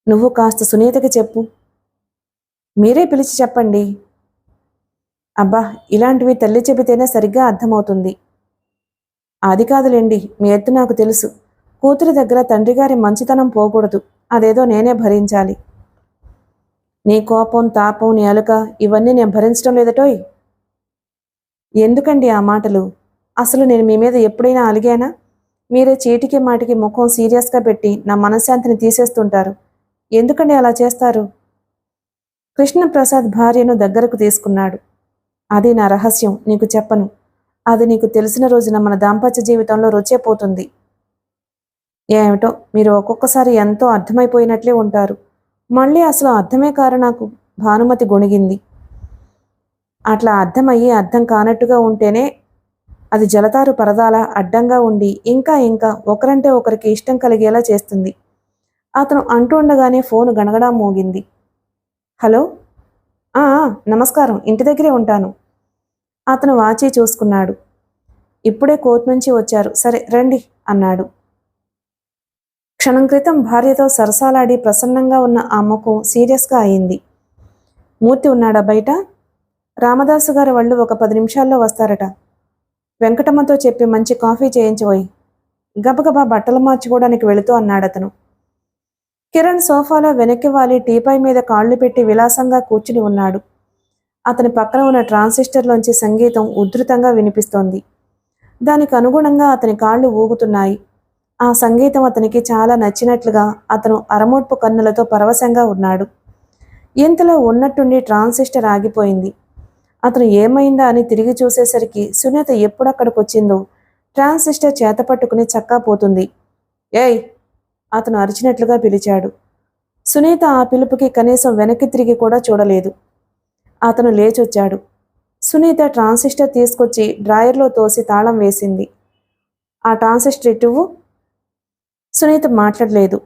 నువ్వు కాస్త సునీతకి చెప్పు. మీరే పిలిచి చెప్పండి. అబ్బా, ఇలాంటివి తల్లి చెబితేనే సరిగ్గా అర్థమవుతుంది. అది కాదులేండి, మీ ఎత్తు నాకు తెలుసు. కూతురి దగ్గర తండ్రిగారి మంచితనం పోకూడదు. అదేదో నేనే భరించాలి. నీ కోపం, తాపం, నీ అలుక ఇవన్నీ నేను భరించడం లేదటోయ్. ఎందుకండి ఆ మాటలు? అసలు నేను మీ మీద ఎప్పుడైనా అలిగానా? మీరే చీటికి మాటికి ముఖం సీరియస్గా పెట్టి నా మనశ్శాంతిని తీసేస్తుంటారు. ఎందుకండి అలా చేస్తారు? కృష్ణప్రసాద్ భార్యను దగ్గరకు తీసుకున్నాడు. అది నా రహస్యం, నీకు చెప్పను. అది నీకు తెలిసిన రోజున మన దాంపత్య జీవితంలో రుచే పోతుంది. ఏమిటో, మీరు ఒక్కొక్కసారి ఎంతో అర్థమైపోయినట్లే ఉంటారు. మళ్ళీ అసలు అర్థమే కారు నాకు. భానుమతి గొణిగింది. అట్లా అర్థమయ్యి అర్థం కానట్టుగా ఉంటేనే అది జలతారు పరదాల అడ్డంగా ఉండి ఇంకా ఒకరంటే ఒకరికి ఇష్టం కలిగేలా చేస్తుంది. అతను అంటూ ఉండగానే ఫోను గణగడా మోగింది. హలో. నమస్కారం, ఇంటి దగ్గరే ఉంటాను. అతను వాచి చూసుకున్నాడు. ఇప్పుడే కోర్టు నుంచి వచ్చారు. సరే రండి అన్నాడు. క్షణం క్రితం భార్యతో సరసాలాడి ప్రసన్నంగా ఉన్న ఆ ముఖం సీరియస్గా అయింది. మూర్తి ఉన్నాడా బయట? రామదాసు గారి వాళ్ళు ఒక 10 నిమిషాల్లో వస్తారట. వెంకటమ్మతో చెప్పి మంచి కాఫీ చేయించబోయి గబగబా బట్టలు మార్చుకోవడానికి వెళుతూ అన్నాడతను. కిరణ్ సోఫాలో వెనక్కి వాలి టీపాయ్ మీద కాళ్లు పెట్టి విలాసంగా కూర్చుని ఉన్నాడు. అతని పక్కన ఉన్న ట్రాన్సిస్టర్లోంచి సంగీతం ఉధృతంగా వినిపిస్తోంది. దానికి అనుగుణంగా అతని కాళ్ళు ఊగుతున్నాయి. ఆ సంగీతం అతనికి చాలా నచ్చినట్లుగా అతను అరమోడ్పు కన్నులతో పరవశంగా ఉన్నాడు. ఇంతలో ఉన్నట్టుండి ట్రాన్సిస్టర్ ఆగిపోయింది. అతను ఏమైందా అని తిరిగి చూసేసరికి సునీత ఎప్పుడక్కడికి వచ్చిందో ట్రాన్సిస్టర్ చేత పట్టుకుని చక్కా పోతుంది. ఏయ్! అతను అరిచినట్లుగా పిలిచాడు. సునీత ఆ పిలుపుకి కనీసం వెనక్కి తిరిగి కూడా చూడలేదు. అతను లేచొచ్చాడు. సునీత ట్రాన్సిస్టర్ తీసుకొచ్చి డ్రాయర్లో తోసి తాళం వేసింది. ఆ ట్రాన్సిస్టర్ ఇటువు. సునీత మాట్లాడలేదు.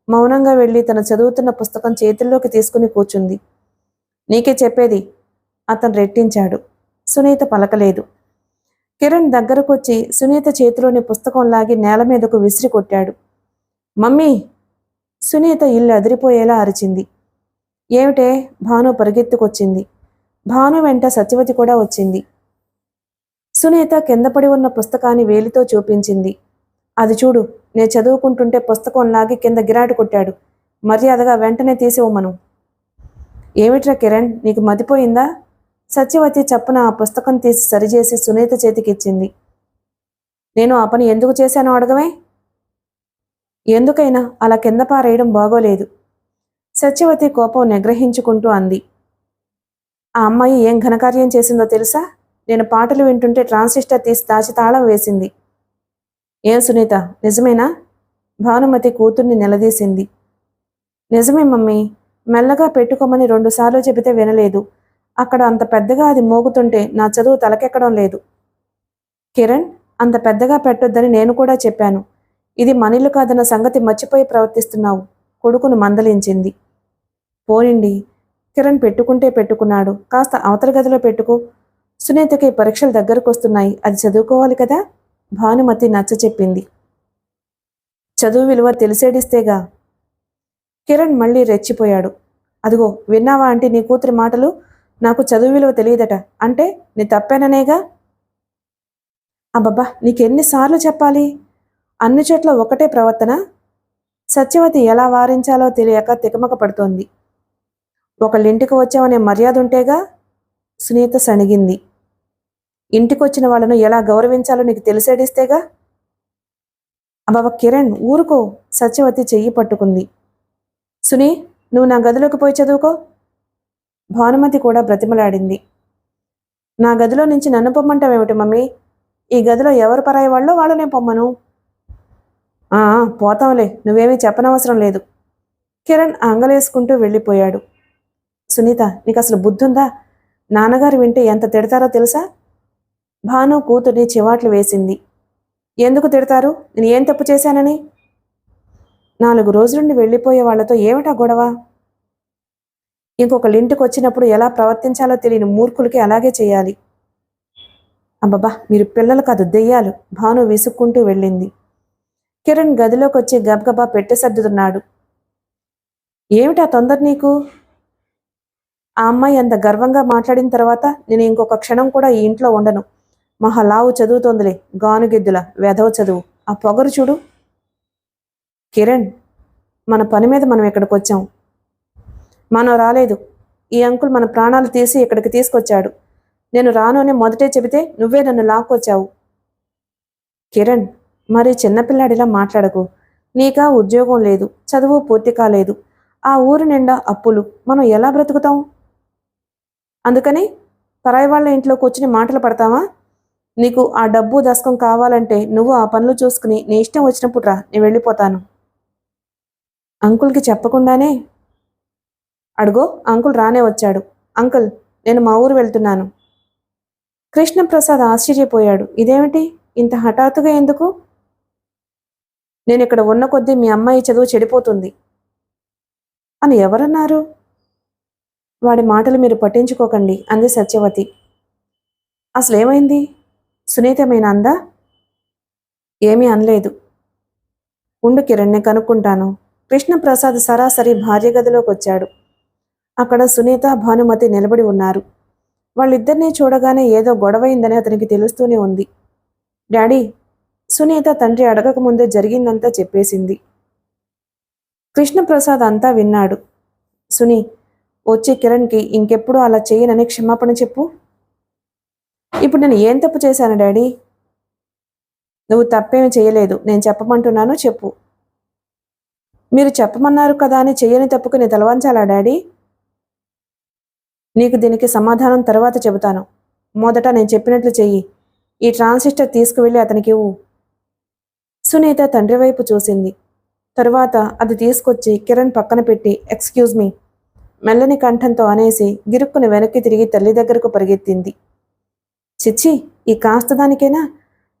మౌనంగా వెళ్ళి తను చదువుతున్న పుస్తకం చేతుల్లోకి తీసుకుని కూర్చుంది. నీకే చెప్పేది, అతను రెట్టించాడు. సునీత పలకలేదు. కిరణ్ దగ్గరకొచ్చి సునీత చేతిలోని పుస్తకం లాగి నేల మీదకు విసిరి కొట్టాడు. మమ్మీ! సునీత ఇల్లు అదిరిపోయేలా అరిచింది. ఏమిటే? భాను పరిగెత్తుకొచ్చింది. భాను వెంట సత్యవతి కూడా వచ్చింది. సునీత కింద పడి ఉన్న పుస్తకాన్ని వేలితో చూపించింది. అది చూడు, నేను చదువుకుంటుంటే పుస్తకం లాగి కింద గిరాటు కొట్టాడు. మర్యాదగా వెంటనే తీసివ్వమను. ఏమిట్రా కిరణ్, నీకు మతిపోయిందా? సత్యవతి చప్పున ఆ పుస్తకం తీసి సరిచేసి సునీత చేతికిచ్చింది. నేను ఆ పని ఎందుకు చేశానో అడగవే? ఎందుకైనా అలా కింద పారేయడం బాగోలేదు. సత్యవతి కోపం నిగ్రహించుకుంటూ అంది. ఆ అమ్మాయి ఏం ఘనకార్యం చేసిందో తెలుసా? నేను పాటలు వింటుంటే ట్రాన్సిస్టర్ తీసి దాచి తాళం వేసింది. ఏం సునీత, నిజమేనా? భానుమతి కూతుర్ని నిలదీసింది. నిజమే మమ్మీ. మెల్లగా పెట్టుకోమని 2 సార్లు చెబితే వినలేదు. అక్కడ అంత పెద్దగా అది మోగుతుంటే నా చదువు తలకెక్కడం లేదు. కిరణ్, అంత పెద్దగా పెట్టొద్దని నేను కూడా చెప్పాను. ఇది మనిల్లు కాదన్న సంగతి మర్చిపోయి ప్రవర్తిస్తున్నావు, కొడుకును మందలించింది. పోనిండి, కిరణ్ పెట్టుకుంటే పెట్టుకున్నాడు. కాస్త అవతల గదిలో పెట్టుకో. సునీతకి పరీక్షలు దగ్గరకొస్తున్నాయి, అది చదువుకోవాలి కదా. భానుమతి నచ్చ చెప్పింది. చదువు విలువ తెలిసేడిస్తేగా. కిరణ్ మళ్ళీ రెచ్చిపోయాడు. అదిగో విన్నావా ఆంటీ నీ కూతురి మాటలు? నాకు చదువు విలువ తెలియదట అంటే నీ తప్పేననేగా. అబ్బబ్బా, నీకెన్నిసార్లు చెప్పాలి? అన్ని చోట్ల ఒకటే ప్రవర్తన. సత్యవతి ఎలా వారించాలో తెలియక తికమక పడుతోంది. ఒకళ్ళింటికి వచ్చామనే మర్యాద ఉంటేగా. సునీత సణిగింది. ఇంటికొచ్చిన వాళ్ళను ఎలా గౌరవించాలో నీకు తెలిసేడిస్తేగా. అబ్బబ్బ కిరణ్, ఊరుకో. సత్యవతి చెయ్యి పట్టుకుంది. సునీ, నువ్వు నా గదిలోకి పోయి చదువుకో. భానుమతి కూడా బ్రతిమలాడింది. నా గదిలో నుంచి నన్ను పొమ్మంటావేమిటి మమ్మీ? ఈ గదిలో ఎవరు పరాయి వాళ్ళో వాళ్ళనే పొమ్మను. పోతాంలే, నువ్వేమీ చెప్పనవసరం లేదు. కిరణ్ అంగలేసుకుంటూ వెళ్ళిపోయాడు. సునీత, నీకు అసలు బుద్ధుందా? నాన్నగారు వింటే ఎంత తిడతారో తెలుసా? భాను కూతుర్ని చివాట్లు వేసింది. ఎందుకు తిడతారు? నేను ఏం తప్పు చేశానని? 4 రోజులుండి వెళ్ళిపోయే వాళ్లతో ఏమిటా గొడవ? ఇంకొకళ్ళింటికి వచ్చినప్పుడు ఎలా ప్రవర్తించాలో తెలియని మూర్ఖులకి అలాగే చేయాలి. అబ్బబ్బా, మీరు పిల్లలు కాదు, దెయ్యాలు. భాను విసుక్కుంటూ వెళ్ళింది. కిరణ్ గదిలోకొచ్చి గబగబా పెట్టె సర్దుతున్నాడు. ఏమిటా తొందర నీకు? ఆ అమ్మాయి అంత గర్వంగా మాట్లాడిన తర్వాత నేను ఇంకొక క్షణం కూడా ఈ ఇంట్లో ఉండను. మహాలావు చదువుతోందిలే, గానుగిద్దుల వెధవ చదువు. ఆ పొగరు చూడు. కిరణ్, మన పని మీద మనం ఇక్కడికి వచ్చాం. మనం రాలేదు. ఈ అంకుల్ మన ప్రాణాలు తీసి ఇక్కడికి తీసుకొచ్చాడు. నేను రాను అని మొదటే చెబితే నువ్వే నన్ను లాక్కొచ్చావు. కిరణ్, మరి చిన్నపిల్లాడిలా మాట్లాడకు. నీకా ఉద్యోగం లేదు, చదువు పూర్తి కాలేదు. ఆ ఊరు నిండా అప్పులు. మనం ఎలా బ్రతుకుతాం? అందుకని పరాయి వాళ్ళ ఇంట్లో కూర్చుని మాటలు పడతావా? నీకు ఆ డబ్బు దశకం కావాలంటే నువ్వు ఆ పనులు చూసుకుని నీ ఇష్టం వచ్చినప్పుడు రా, నేను వెళ్ళిపోతాను. అంకుల్కి చెప్పకుండానే? అడుగో, అంకుల్ రానే వచ్చాడు. అంకుల్, నేను మా ఊరు వెళ్తున్నాను. కృష్ణప్రసాద్ ఆశ్చర్యపోయాడు. ఇదేమిటి ఇంత హఠాత్తుగా ఎందుకు? నేను ఇక్కడ ఉన్న కొద్దీ మీ అమ్మాయి చదువు చెడిపోతుంది అని ఎవరన్నారు? వాడి మాటలు మీరు పట్టించుకోకండి అంది సత్యవతి. అసలేమైంది? సునీతమైన అందా? ఏమీ అనలేదు. ఉండు కిరణ్, నేను కనుక్కుంటాను. కృష్ణప్రసాద్ సరాసరి భార్య గదిలోకి వచ్చాడు. అక్కడ సునీత, భానుమతి నిలబడి ఉన్నారు. వాళ్ళిద్దరినీ చూడగానే ఏదో గొడవైందని అతనికి తెలుస్తూనే ఉంది. డాడీ, సునీత తండ్రి అడగకముందే జరిగిందంతా చెప్పేసింది. కృష్ణప్రసాద్ అంతా విన్నాడు. సునీ, వచ్చే కిరణ్కి ఇంకెప్పుడు అలా చేయనని క్షమాపణ చెప్పు. ఇప్పుడు నేను ఏం తప్పు చేశాను డాడీ? నువ్వు తప్పేమి చేయలేదు. నేను చెప్పమంటున్నాను, చెప్పు. మీరు చెప్పమన్నారు కదా అని చెయ్యని తప్పుకు నేను తలవంచాలా డాడీ? నీకు దీనికి సమాధానం తర్వాత చెబుతాను. మొదట నేను చెప్పినట్లు చెయ్యి. ఈ ట్రాన్సిస్టర్ తీసుకువెళ్ళి అతనికి ఇవ్వు. సునీత తండ్రి వైపు చూసింది. తరువాత అది తీసుకొచ్చి కిరణ్ పక్కన పెట్టి ఎక్స్క్యూజ్ మీ మెల్లని కంఠంతో అనేసి గిరుక్కుని వెనక్కి తిరిగి తల్లి దగ్గరకు పరిగెత్తింది. చిచ్చి, ఈ కాస్త దానికేనా?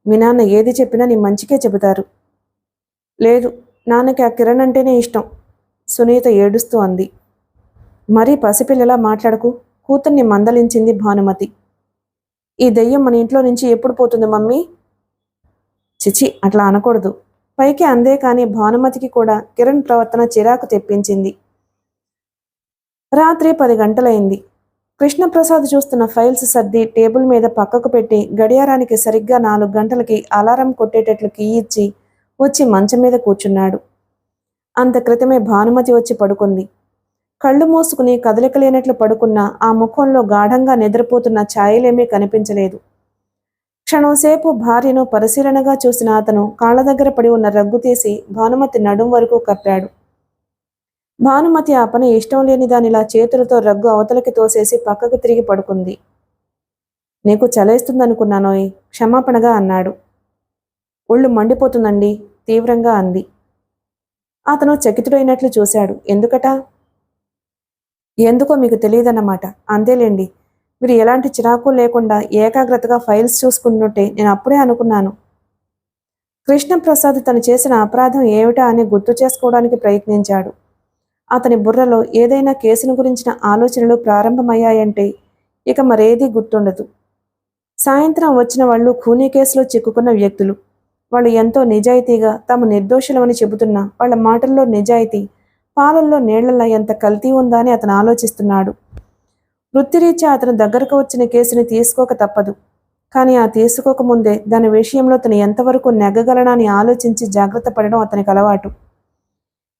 మీ నాన్న ఏది చెప్పినా నీ మంచికే చెబుతారు. లేదు, నాన్నకి ఆ కిరణ్ అంటేనే ఇష్టం, సునీత ఏడుస్తూ అంది. మరీ పసిపిల్లలా మాట్లాడకు, కూతుర్ని మందలించింది భానుమతి. ఈ దెయ్యం మన ఇంట్లో నుంచి ఎప్పుడు పోతుంది మమ్మీ? చిచి, అట్లా అనకూడదు. పైకి అందే కానీ భానుమతికి కూడా కిరణ్ ప్రవర్తన చిరాకు తెప్పించింది. రాత్రి 10 గంటలైంది. కృష్ణప్రసాద్ చూస్తున్న ఫైల్స్ సర్ది టేబుల్ మీద పక్కకు పెట్టి గడియారానికి సరిగ్గా 4 గంటలకి అలారం కొట్టేటట్లు కీ ఇచ్చి వచ్చి మంచం మీద కూర్చున్నాడు. అంత క్రితమే భానుమతి వచ్చి పడుకుంది. కళ్ళు మూసుకుని కదలికలేనట్లు పడుకున్న ఆ ముఖంలో గాఢంగా నిద్రపోతున్న ఛాయలేమీ కనిపించలేదు. క్షణంసేపు భార్యను పరిశీలనగా చూసిన అతను కాళ్ల దగ్గర పడి ఉన్న రగ్గు తీసి భానుమతి నడుం వరకు కప్పాడు. భానుమతి ఆ పని ఇష్టం లేని దానిలా చేతులతో రగ్గు అవతలకి తోసేసి పక్కకు తిరిగి పడుకుంది. నీకు చలేస్తుందనుకున్నానోయ్, క్షమాపణగా అన్నాడు. ఒళ్ళు మండిపోతుందండి, తీవ్రంగా అంది. అతను చకితుడైనట్లు చూశాడు. ఎందుకట? ఎందుకో మీకు తెలియదన్నమాట. అంతేలేండి, మీరు ఎలాంటి చిరాకు లేకుండా ఏకాగ్రతగా ఫైల్స్ చూసుకుంటుంటే నేను అప్పుడే అనుకున్నాను. కృష్ణప్రసాద్ తను చేసిన అపరాధం ఏమిటా అని గుర్తు చేసుకోవడానికి ప్రయత్నించాడు. అతని బుర్రలో ఏదైనా కేసును గురించిన ఆలోచనలు ప్రారంభమయ్యాయంటే ఇక మరేదీ గుర్తుండదు. సాయంత్రం వచ్చిన వాళ్ళు ఖూనీ కేసులో చిక్కుకున్న వ్యక్తులు. వాళ్ళు ఎంతో నిజాయితీగా తాము నిర్దోషులమని చెబుతున్నా వాళ్ళ మాటల్లో నిజాయితీ, పాలల్లో నీళ్లలా ఎంత కల్తీ ఉందా అని అతను ఆలోచిస్తున్నాడు. వృత్తిరీత్యా అతను దగ్గరకు వచ్చిన కేసుని తీసుకోక తప్పదు. కానీ ఆ తీసుకోకముందే దాని విషయంలో తను ఎంతవరకు నెగ్గగలనని ఆలోచించి జాగ్రత్త పడడం అతనికి అలవాటు.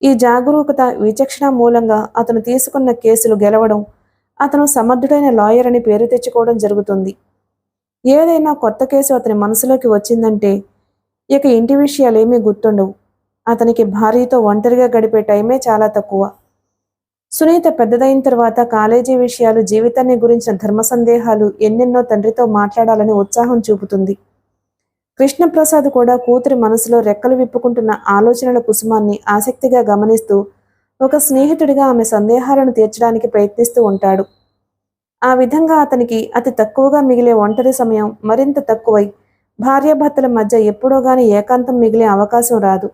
ఈ జాగరూకత, విచక్షణ మూలంగా అతను తీసుకున్న కేసులు గెలవడం, అతను సమర్థుడైన లాయర్ అని పేరు తెచ్చుకోవడం జరుగుతుంది. ఏదైనా కొత్త కేసు అతని మనసులోకి వచ్చిందంటే ఇక ఇంటి విషయాలేమీ గుర్తుండవు. అతనికి భార్యతో ఒంటరిగా గడిపే టైమే చాలా తక్కువ. సునీత పెద్దదైన తర్వాత కాలేజీ విషయాలు, జీవితాన్ని గురించిన ధర్మ సందేహాలు ఎన్నెన్నో తండ్రితో మాట్లాడాలని ఉత్సాహం చూపుతుంది. కృష్ణప్రసాద్ కూడా కూతురి మనసులో రెక్కలు విప్పుకుంటున్న ఆలోచనల కుసుమాన్ని ఆసక్తిగా గమనిస్తూ ఒక స్నేహితుడిగా ఆమె సందేహాలను తీర్చడానికి ప్రయత్నిస్తూ ఉంటాడు. ఆ విధంగా అతనికి అతి తక్కువగా మిగిలే ఒంటరి సమయం మరింత తక్కువై భార్యాభర్తల మధ్య ఎప్పుడో గాని ఏకాంతం మిగిలే అవకాశం రాదు.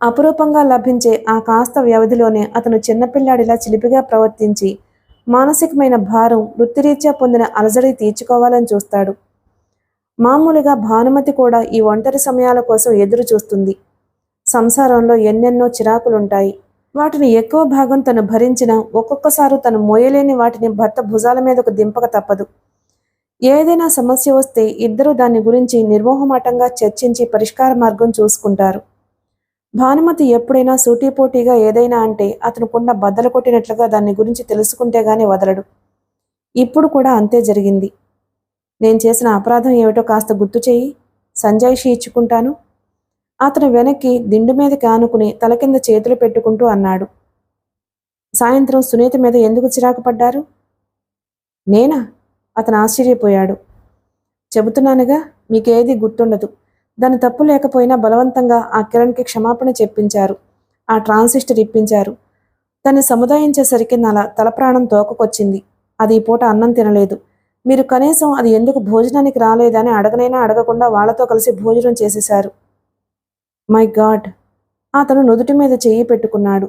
అపురూపంగా లభించే ఆ కాస్త వ్యవధిలోనే అతను చిన్నపిల్లాడిలా చిలిపిగా ప్రవర్తించి మానసికమైన భారం, వృత్తిరీత్యా పొందిన అలజడి తీర్చుకోవాలని చూస్తాడు. మామూలుగా భానుమతి కూడా ఈ ఒంటరి సమయాల కోసం ఎదురు చూస్తుంది. సంసారంలో ఎన్నెన్నో చిరాకులుంటాయి. వాటిని ఎక్కువ భాగం తను భరించినా ఒక్కొక్కసారి తను మోయలేని వాటిని భర్త భుజాల మీదకు దింపక తప్పదు. ఏదైనా సమస్య వస్తే ఇద్దరూ దాని గురించి నిర్మోహమాటంగా చర్చించి పరిష్కార మార్గం చూసుకుంటారు. భానుమతి ఎప్పుడైనా సూటీపోటీగా ఏదైనా అంటే అతనుకున్న బద్దలు కొట్టినట్లుగా దాన్ని గురించి తెలుసుకుంటే గానీ వదలడు. ఇప్పుడు కూడా అంతే జరిగింది. నేను చేసిన అపరాధం ఏమిటో కాస్త గుర్తు చేయి, సంజాయిషి ఇచ్చుకుంటాను. అతను వెనక్కి దిండు మీదకి ఆనుకుని తల కింద చేతులు పెట్టుకుంటూ అన్నాడు. సాయంత్రం సునీత మీద ఎందుకు చిరాకు పడ్డారు? నేనా? అతను ఆశ్చర్యపోయాడు. చెబుతున్నానుగా, మీకేది గుర్తుండదు. దాని తప్పు లేకపోయినా బలవంతంగా ఆ కిరణ్కి క్షమాపణ చెప్పించారు. ఆ ట్రాన్సిస్టర్ ఇప్పించారు. దాన్ని సముదాయించేసరికి నా తలప్రాణం తోకకొచ్చింది. అది ఈ పూట అన్నం తినలేదు. మీరు కనీసం అది ఎందుకు భోజనానికి రాలేదని అడగనైనా అడగకుండా వాళ్లతో కలిసి భోజనం చేసేశారు. My God! అతను నుదుటి మీద చెయ్యి పెట్టుకున్నాడు.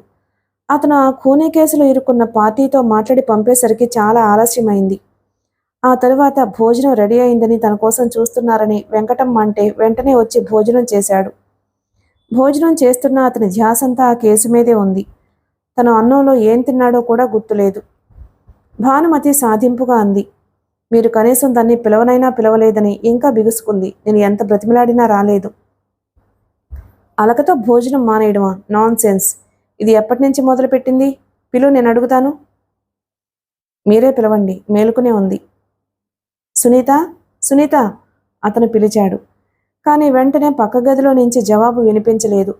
అతను ఆ ఖూనీ కేసులో ఇరుక్కున్న పార్టీతో మాట్లాడి పంపేసరికి చాలా ఆలస్యమైంది. ఆ తరువాత భోజనం రెడీ అయిందని తన కోసం చూస్తున్నారని వెంకటమ్మ అంటే వెంటనే వచ్చి భోజనం చేశాడు. భోజనం చేస్తున్న అతని ధ్యాసంతా ఆ కేసు మీదే ఉంది. తను అన్నంలో ఏం తిన్నాడో కూడా గుర్తులేదు. భానుమతి సాధింపుగా అంది. మీరు కనీసం దాన్ని పిలవనైనా పిలవలేదని ఇంకా బిగుసుకుంది. నేను ఎంత బ్రతిమలాడినా రాలేదు. అలకతో భోజనం మానేయడమా? Non sense. ఇది ఎప్పటి నుంచి మొదలుపెట్టింది? పిలువు, నేను అడుగుతాను. మీరే పిలవండి, మేలుకునే ఉంది. సునీత, సునీత అతను పిలిచాడు. కానీ వెంటనే పక్క గదిలో నుంచి జవాబు వినిపించలేదు.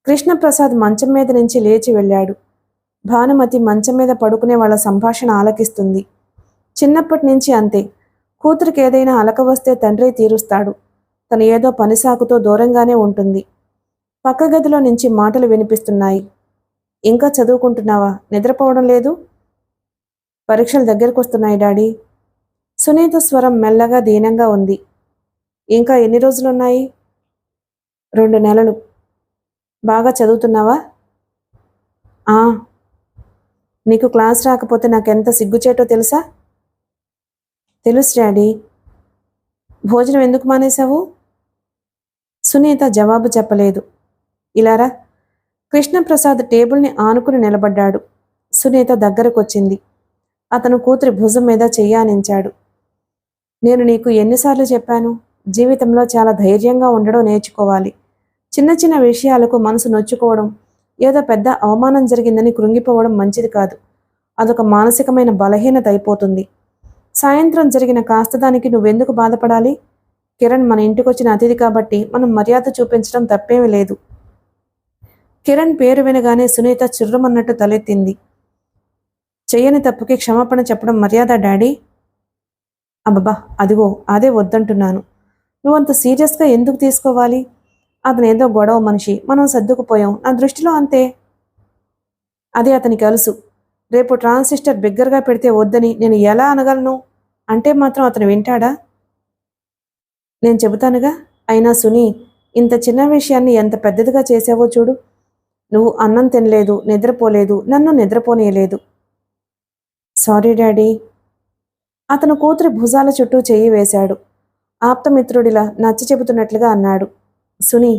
కృష్ణప్రసాద్ మంచం మీద నుంచి లేచి వెళ్ళాడు. భానుమతి మంచం మీద పడుకునే వాళ్ళ సంభాషణ ఆలకిస్తుంది. చిన్నప్పటి నుంచి అంతే. కూతురికి ఏదైనా అలక వస్తే తండ్రి తీరుస్తాడు. తను ఏదో పనిసాకుతో దూరంగానే ఉంటుంది. పక్క గదిలో నుంచి మాటలు వినిపిస్తున్నాయి. ఇంకా చదువుకుంటున్నావా? నిద్రపోవడం లేదు? పరీక్షలు దగ్గరకు వస్తున్నాయి డాడీ. సునీత స్వరం మెల్లగా దీనంగా ఉంది. ఇంకా ఎన్ని రోజులున్నాయి? 2 నెలలు. బాగా చదువుతున్నావా? ఆ. నీకు క్లాస్ రాకపోతే నాకెంత సిగ్గుచేటో తెలుసా? తెలుసు డాడీ. భోజనం ఎందుకు మానేశావు? సునీత జవాబు చెప్పలేదు. ఇలారా. కృష్ణప్రసాద్ టేబుల్ని ఆనుకుని నిలబడ్డాడు. సునీత దగ్గరకొచ్చింది. అతను కూతురి భుజం మీద చెయ్యానించాడు. నేను నీకు ఎన్నిసార్లు చెప్పాను? జీవితంలో చాలా ధైర్యంగా ఉండడం నేర్చుకోవాలి. చిన్న చిన్న విషయాలకు మనసు నొచ్చుకోవడం, ఏదో పెద్ద అవమానం జరిగిందని కృంగిపోవడం మంచిది కాదు. అదొక మానసికమైన బలహీనత అయిపోతుంది. సాయంత్రం జరిగిన కాస్త దానికి నువ్వెందుకు బాధపడాలి? కిరణ్ మన ఇంటికొచ్చిన అతిథి కాబట్టి మనం మర్యాద చూపించడం తప్పేమీ లేదు. కిరణ్ పేరు వినగానే సునీత చిర్రుమన్నట్టు తలెత్తింది. చెయ్యని తప్పుకి క్షమాపణ చెప్పడం మర్యాద డాడీ? అబ్బబ్బా, అదిగో అదే వద్దంటున్నాను. నువ్వంత సీరియస్గా ఎందుకు తీసుకోవాలి? అతనేదో గొడవ మనిషి, మనం సర్దుకుపోయాం. నా దృష్టిలో అంతే. అదే అతనికి అలుసు. రేపు ట్రాన్సిస్టర్ బిగ్గరగా పెడితే వద్దని నేను ఎలా అనగలను? అంటే మాత్రం అతను వింటాడా? నేను చెబుతానుగా. అయినా సునీ, ఇంత చిన్న విషయాన్ని ఎంత పెద్దదిగా చేసావో చూడు. నువ్వు అన్నం తినలేదు, నిద్రపోలేదు, నన్ను నిద్రపోనీయలేదు. Sorry daddy. అతను కూతురి భుజాల చుట్టూ చెయ్యి వేశాడు. ఆప్తమిత్రుడిలా నచ్చ చెబుతున్నట్లుగా అన్నాడు. సునీ,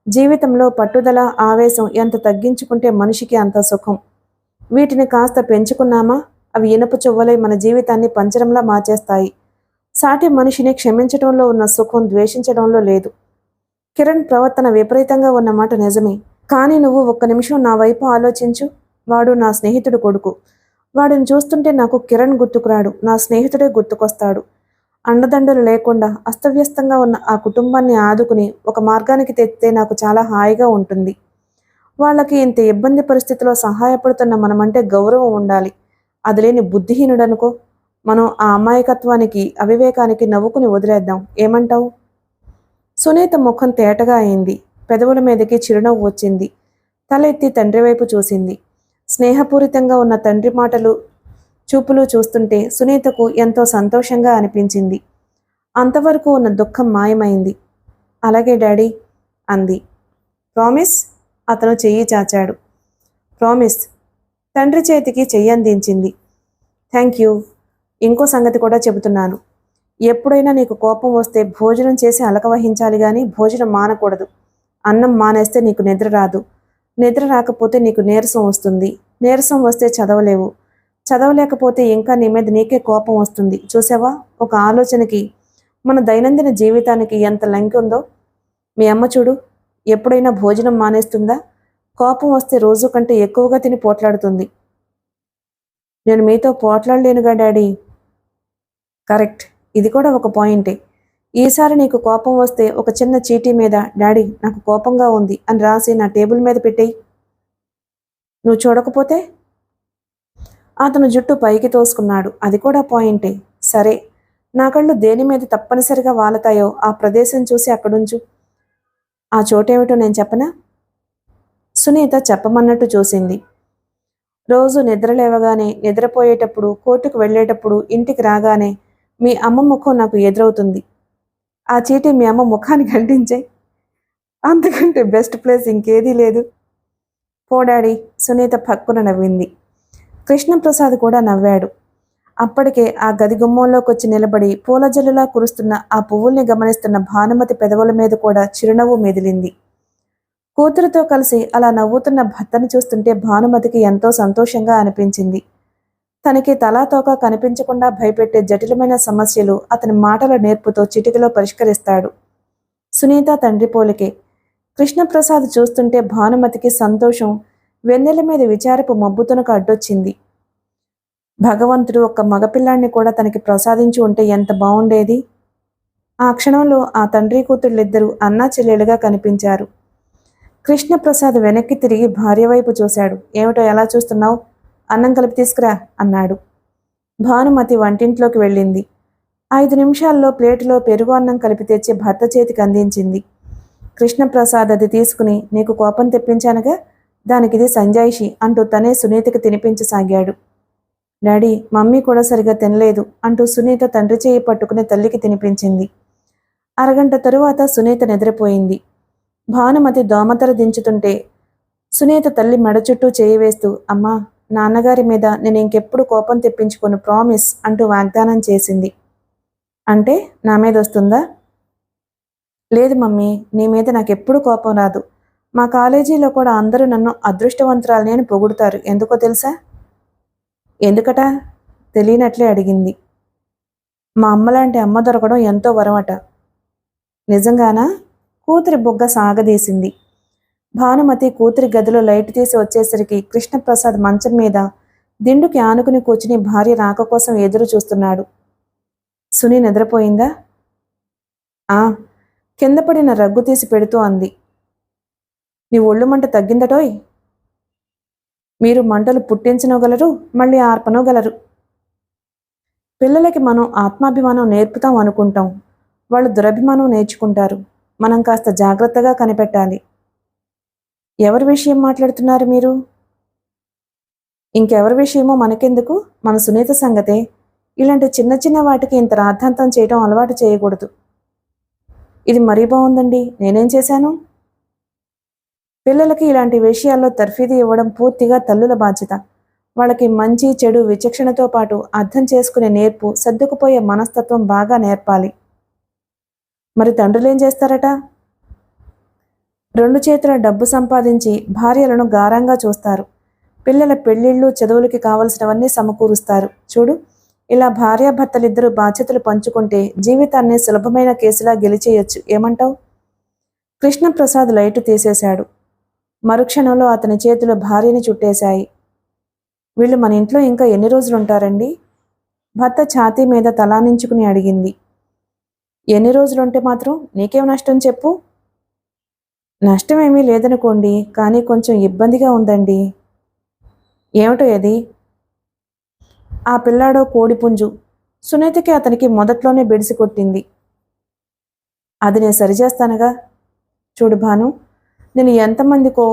జీవితంలో పట్టుదల, ఆవేశం ఎంత తగ్గించుకుంటే మనిషికి అంత సుఖం. వీటిని కాస్త పెంచుకున్నామా అవి ఇనుప చువ్వలై మన జీవితాన్ని పంజరంలా మార్చేస్తాయి. సాటి మనిషిని క్షమించడంలో ఉన్న సుఖం ద్వేషించడంలో లేదు. కిరణ్ ప్రవర్తన విపరీతంగా ఉన్న మాట నిజమే. కానీ నువ్వు ఒక్క నిమిషం నా వైపు ఆలోచించు. వాడు నా స్నేహితుడు కొడుకు. వాడిని చూస్తుంటే నాకు కిరణ్ గుర్తుకురాడు, నా స్నేహితుడే గుర్తుకొస్తాడు. అండదండలు లేకుండా అస్తవ్యస్తంగా ఉన్న ఆ కుటుంబాన్ని ఆదుకుని ఒక మార్గానికి తెస్తే నాకు చాలా హాయిగా ఉంటుంది. వాళ్ళకి ఇంత ఇబ్బంది పరిస్థితిలో సహాయపడుతున్న మనమంటే గౌరవం ఉండాలి. అది లేని బుద్ధిహీనుడనుకో, మనం ఆ అమాయకత్వానికి, అవివేకానికి నవ్వుకుని వదిలేద్దాం. ఏమంటావు? సునీత ముఖం తేటగా అయింది. పెదవుల మీదకి చిరునవ్వు వచ్చింది. తల ఎత్తి తండ్రి వైపు చూసింది. స్నేహపూరితంగా ఉన్న తండ్రి మాటలు, చూపులు చూస్తుంటే సునీతకు ఎంతో సంతోషంగా అనిపించింది. అంతవరకు ఉన్న దుఃఖం మాయమైంది. అలాగే డాడీ అంది. ప్రామిస్? అతను చెయ్యి చాచాడు. ప్రామిస్. తండ్రి చేతికి చెయ్యి అందించింది. Thank you. ఇంకో సంగతి కూడా చెబుతున్నాను. ఎప్పుడైనా నీకు కోపం వస్తే భోజనం చేసి అలక వహించాలి కానీ భోజనం మానకూడదు. అన్నం మానేస్తే నీకు నిద్ర రాదు. నిద్ర రాకపోతే నీకు నీరసం వస్తుంది. నీరసం వస్తే చదవలేవు. చదవలేకపోతే ఇంకా నీ మీద నీకే కోపం వస్తుంది. చూసావా, ఒక ఆలోచనకి మన దైనందిన జీవితానికి ఎంత లంకి ఉందో. మీ అమ్మ చూడు, ఎప్పుడైనా భోజనం మానేస్తుందా? కోపం వస్తే రోజు కంటే ఎక్కువగా తిని పోట్లాడుతుంది. నేను మీతో పోట్లాడలేనుగా డాడీ. కరెక్ట్. ఇది కూడా ఒక పాయింటే. ఈసారి నీకు కోపం వస్తే ఒక చిన్న చీటీ మీద డాడీ నాకు కోపంగా ఉంది అని రాసి నా టేబుల్ మీద పెట్టేయి. నువ్వు చూడకపోతే? అతను జుట్టు పైకి తోసుకున్నాడు. అది కూడా పాయింటే. సరే, నా కళ్ళు దేని మీద తప్పనిసరిగా వాలతాయో ఆ ప్రదేశం చూసి అక్కడుంచు. ఆ చోటేమిటో నేను చెప్పనా? సునీత చెప్పమన్నట్టు చూసింది. రోజు నిద్రలేవగానే, నిద్రపోయేటప్పుడు, కోర్టుకు వెళ్ళేటప్పుడు, ఇంటికి రాగానే మీ అమ్మ ముఖం నాకు ఎదురవుతుంది. ఆ చీటీ మీ అమ్మ ముఖానికి అంటించే. అంతకంటే బెస్ట్ ప్లేస్ ఇంకేదీ లేదు. పోడాడి. సునీత పక్కున నవ్వింది. కృష్ణప్రసాద్ కూడా నవ్వాడు. అప్పటికే ఆ గది గుమ్మంలోకి వచ్చి నిలబడి పూలజల్లులా కురుస్తున్న ఆ పువ్వుల్ని గమనిస్తున్న భానుమతి పెదవుల మీద కూడా చిరునవ్వు మెదిలింది. కూతురుతో కలిసి అలా నవ్వుతున్న భర్తని చూస్తుంటే భానుమతికి ఎంతో సంతోషంగా అనిపించింది. తనకి తలాతోక కనిపించకుండా భయపెట్టే జటిలమైన సమస్యలు అతని మాటల నేర్పుతో చిటికలో పరిష్కరిస్తాడు. సునీత తండ్రి పోలికే. కృష్ణప్రసాద్ చూస్తుంటే భానుమతికి సంతోషం వెన్నెల మీద విచారపు మబ్బుతునకు అడ్డొచ్చింది. భగవంతుడు ఒక్క మగపిల్లాన్ని కూడా తనకి ప్రసాదించి ఉంటే ఎంత బాగుండేది. ఆ క్షణంలో ఆ తండ్రి కూతుళ్ళిద్దరూ అన్నా చెల్లెలుగా కనిపించారు. కృష్ణప్రసాద్ వెనక్కి తిరిగి భార్య వైపు చూశాడు. ఏమిటో ఎలా చూస్తున్నావు? అన్నం కలిపి తీసుకురా అన్నాడు. భానుమతి వంటింట్లోకి వెళ్ళింది. 5 నిమిషాల్లో ప్లేటులో పెరుగు అన్నం కలిపి తెచ్చి భర్త చేతికి అందించింది. కృష్ణప్రసాద్ అది తీసుకుని, నీకు కోపం తెప్పించానుగా, దానికిది సంజాయిషి అంటూ తనే సునీతకి తినిపించసాగాడు. డాడీ, మమ్మీ కూడా సరిగా తినలేదు అంటూ సునీత తండ్రి చేయి పట్టుకుని తల్లికి తినిపించింది. అరగంట తరువాత సునీత నిద్రపోయింది. భానుమతి దోమతెర దించుతుంటే సునీత తల్లి మెడ చుట్టూ చేయి వేస్తూ, అమ్మా, నాన్నగారి మీద నేను ఇంకెప్పుడు కోపం తెప్పించుకోను, ప్రామిస్ అంటూ వాగ్దానం చేసింది. అంటే నా మీద వస్తుందా? లేదు మమ్మీ, నీ మీద నాకెప్పుడు కోపం రాదు. మా కాలేజీలో కూడా అందరూ నన్ను అదృష్టవంతురాలని అని పొగుడుతారు. ఎందుకో తెలుసా? ఎందుకట? తెలియనట్లే అడిగింది. మా అమ్మలాంటి అమ్మ దొరకడం ఎంతో వరమట. నిజంగానా? కూతురి బొగ్గ సాగదీసింది. భానుమతి కూతురి గదిలో లైట్ తీసి వచ్చేసరికి కృష్ణప్రసాద్ మంచం మీద దిండుకి ఆనుకుని కూర్చుని భార్య రాక కోసం ఎదురు చూస్తున్నాడు. సుని నిద్రపోయిందా? ఆ, కింద పడిన రగ్గు తీసి పెడుతూ అంది. నీ ఒళ్ళు మంట తగ్గిందటోయ్. మీరు మంటలు పుట్టించనగలరు, మళ్ళీ ఆర్పనగలరు. పిల్లలకి మనం ఆత్మాభిమానం నేర్పుతాం అనుకుంటాం, వాళ్ళు దురభిమానం నేర్చుకుంటారు. మనం కాస్త జాగ్రత్తగా కనిపెట్టాలి. ఎవరి విషయం మాట్లాడుతున్నారు మీరు? ఇంకెవరి విషయమో మనకెందుకు, మన సునీత సంగతే. ఇలాంటి చిన్న చిన్న వాటికి ఇంత రాద్ధాంతం చేయడం అలవాటు చేయకూడదు. ఇది మరీ బాగుందండి, నేనేం చేశాను? పిల్లలకి ఇలాంటి విషయాల్లో తర్ఫీదు ఇవ్వడం పూర్తిగా తల్లుల బాధ్యత. వాళ్ళకి మంచి చెడు విచక్షణతో పాటు అర్థం చేసుకునే నేర్పు, సర్దుకుపోయే మనస్తత్వం బాగా నేర్పాలి. మరి తండ్రులేం చేస్తారట? 2 చేతుల డబ్బు సంపాదించి భార్యలను గారంగా చూస్తారు. పిల్లల పెళ్లిళ్ళు, చదువులకి కావలసినవన్నీ సమకూరుస్తారు. చూడు, ఇలా భార్యాభర్తలిద్దరూ బాధ్యతలు పంచుకుంటే జీవితాన్ని సులభమైన కేసులా గెలిచేయొచ్చు. ఏమంటావు? కృష్ణప్రసాద్ లైటు తీసేశాడు. మరుక్షణంలో అతని చేతులు భార్యని చుట్టేశాయి. వీళ్ళు మన ఇంట్లో ఇంకా ఎన్ని రోజులుంటారండి? భర్త ఛాతీ మీద తలానించుకుని అడిగింది. ఎన్ని రోజులుంటే మాత్రం నీకేం నష్టం చెప్పు? నష్టమేమీ లేదనుకోండి, కానీ కొంచెం ఇబ్బందిగా ఉందండి. ఏమిటో అది? ఆ పిల్లాడో కోడిపుంజు. సునీతకి అతనికి మొదట్లోనే బెడిసి కొట్టింది. అది నేను సరిచేస్తానుగా. చూడు భాను, నేను ఎంతమందికో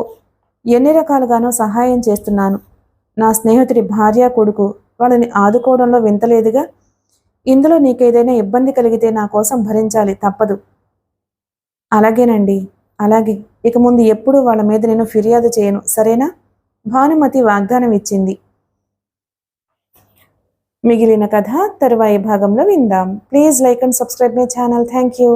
ఎన్ని రకాలుగానో సహాయం చేస్తున్నాను. నా స్నేహితుడి భార్య, కొడుకు, వాళ్ళని ఆదుకోవడంలో వింతలేదుగా. ఇందులో నీకేదైనా ఇబ్బంది కలిగితే నా కోసం భరించాలి, తప్పదు. అలాగేనండి, అలాగే. ఇక ముందు ఎప్పుడూ వాళ్ళ మీద నేను ఫిర్యాదు చేయను, సరేనా? భానుమతి వాగ్దానం ఇచ్చింది. మిగిలిన కథ తరువాయి భాగంలో విందాం. Please like and subscribe my channel. Thank you.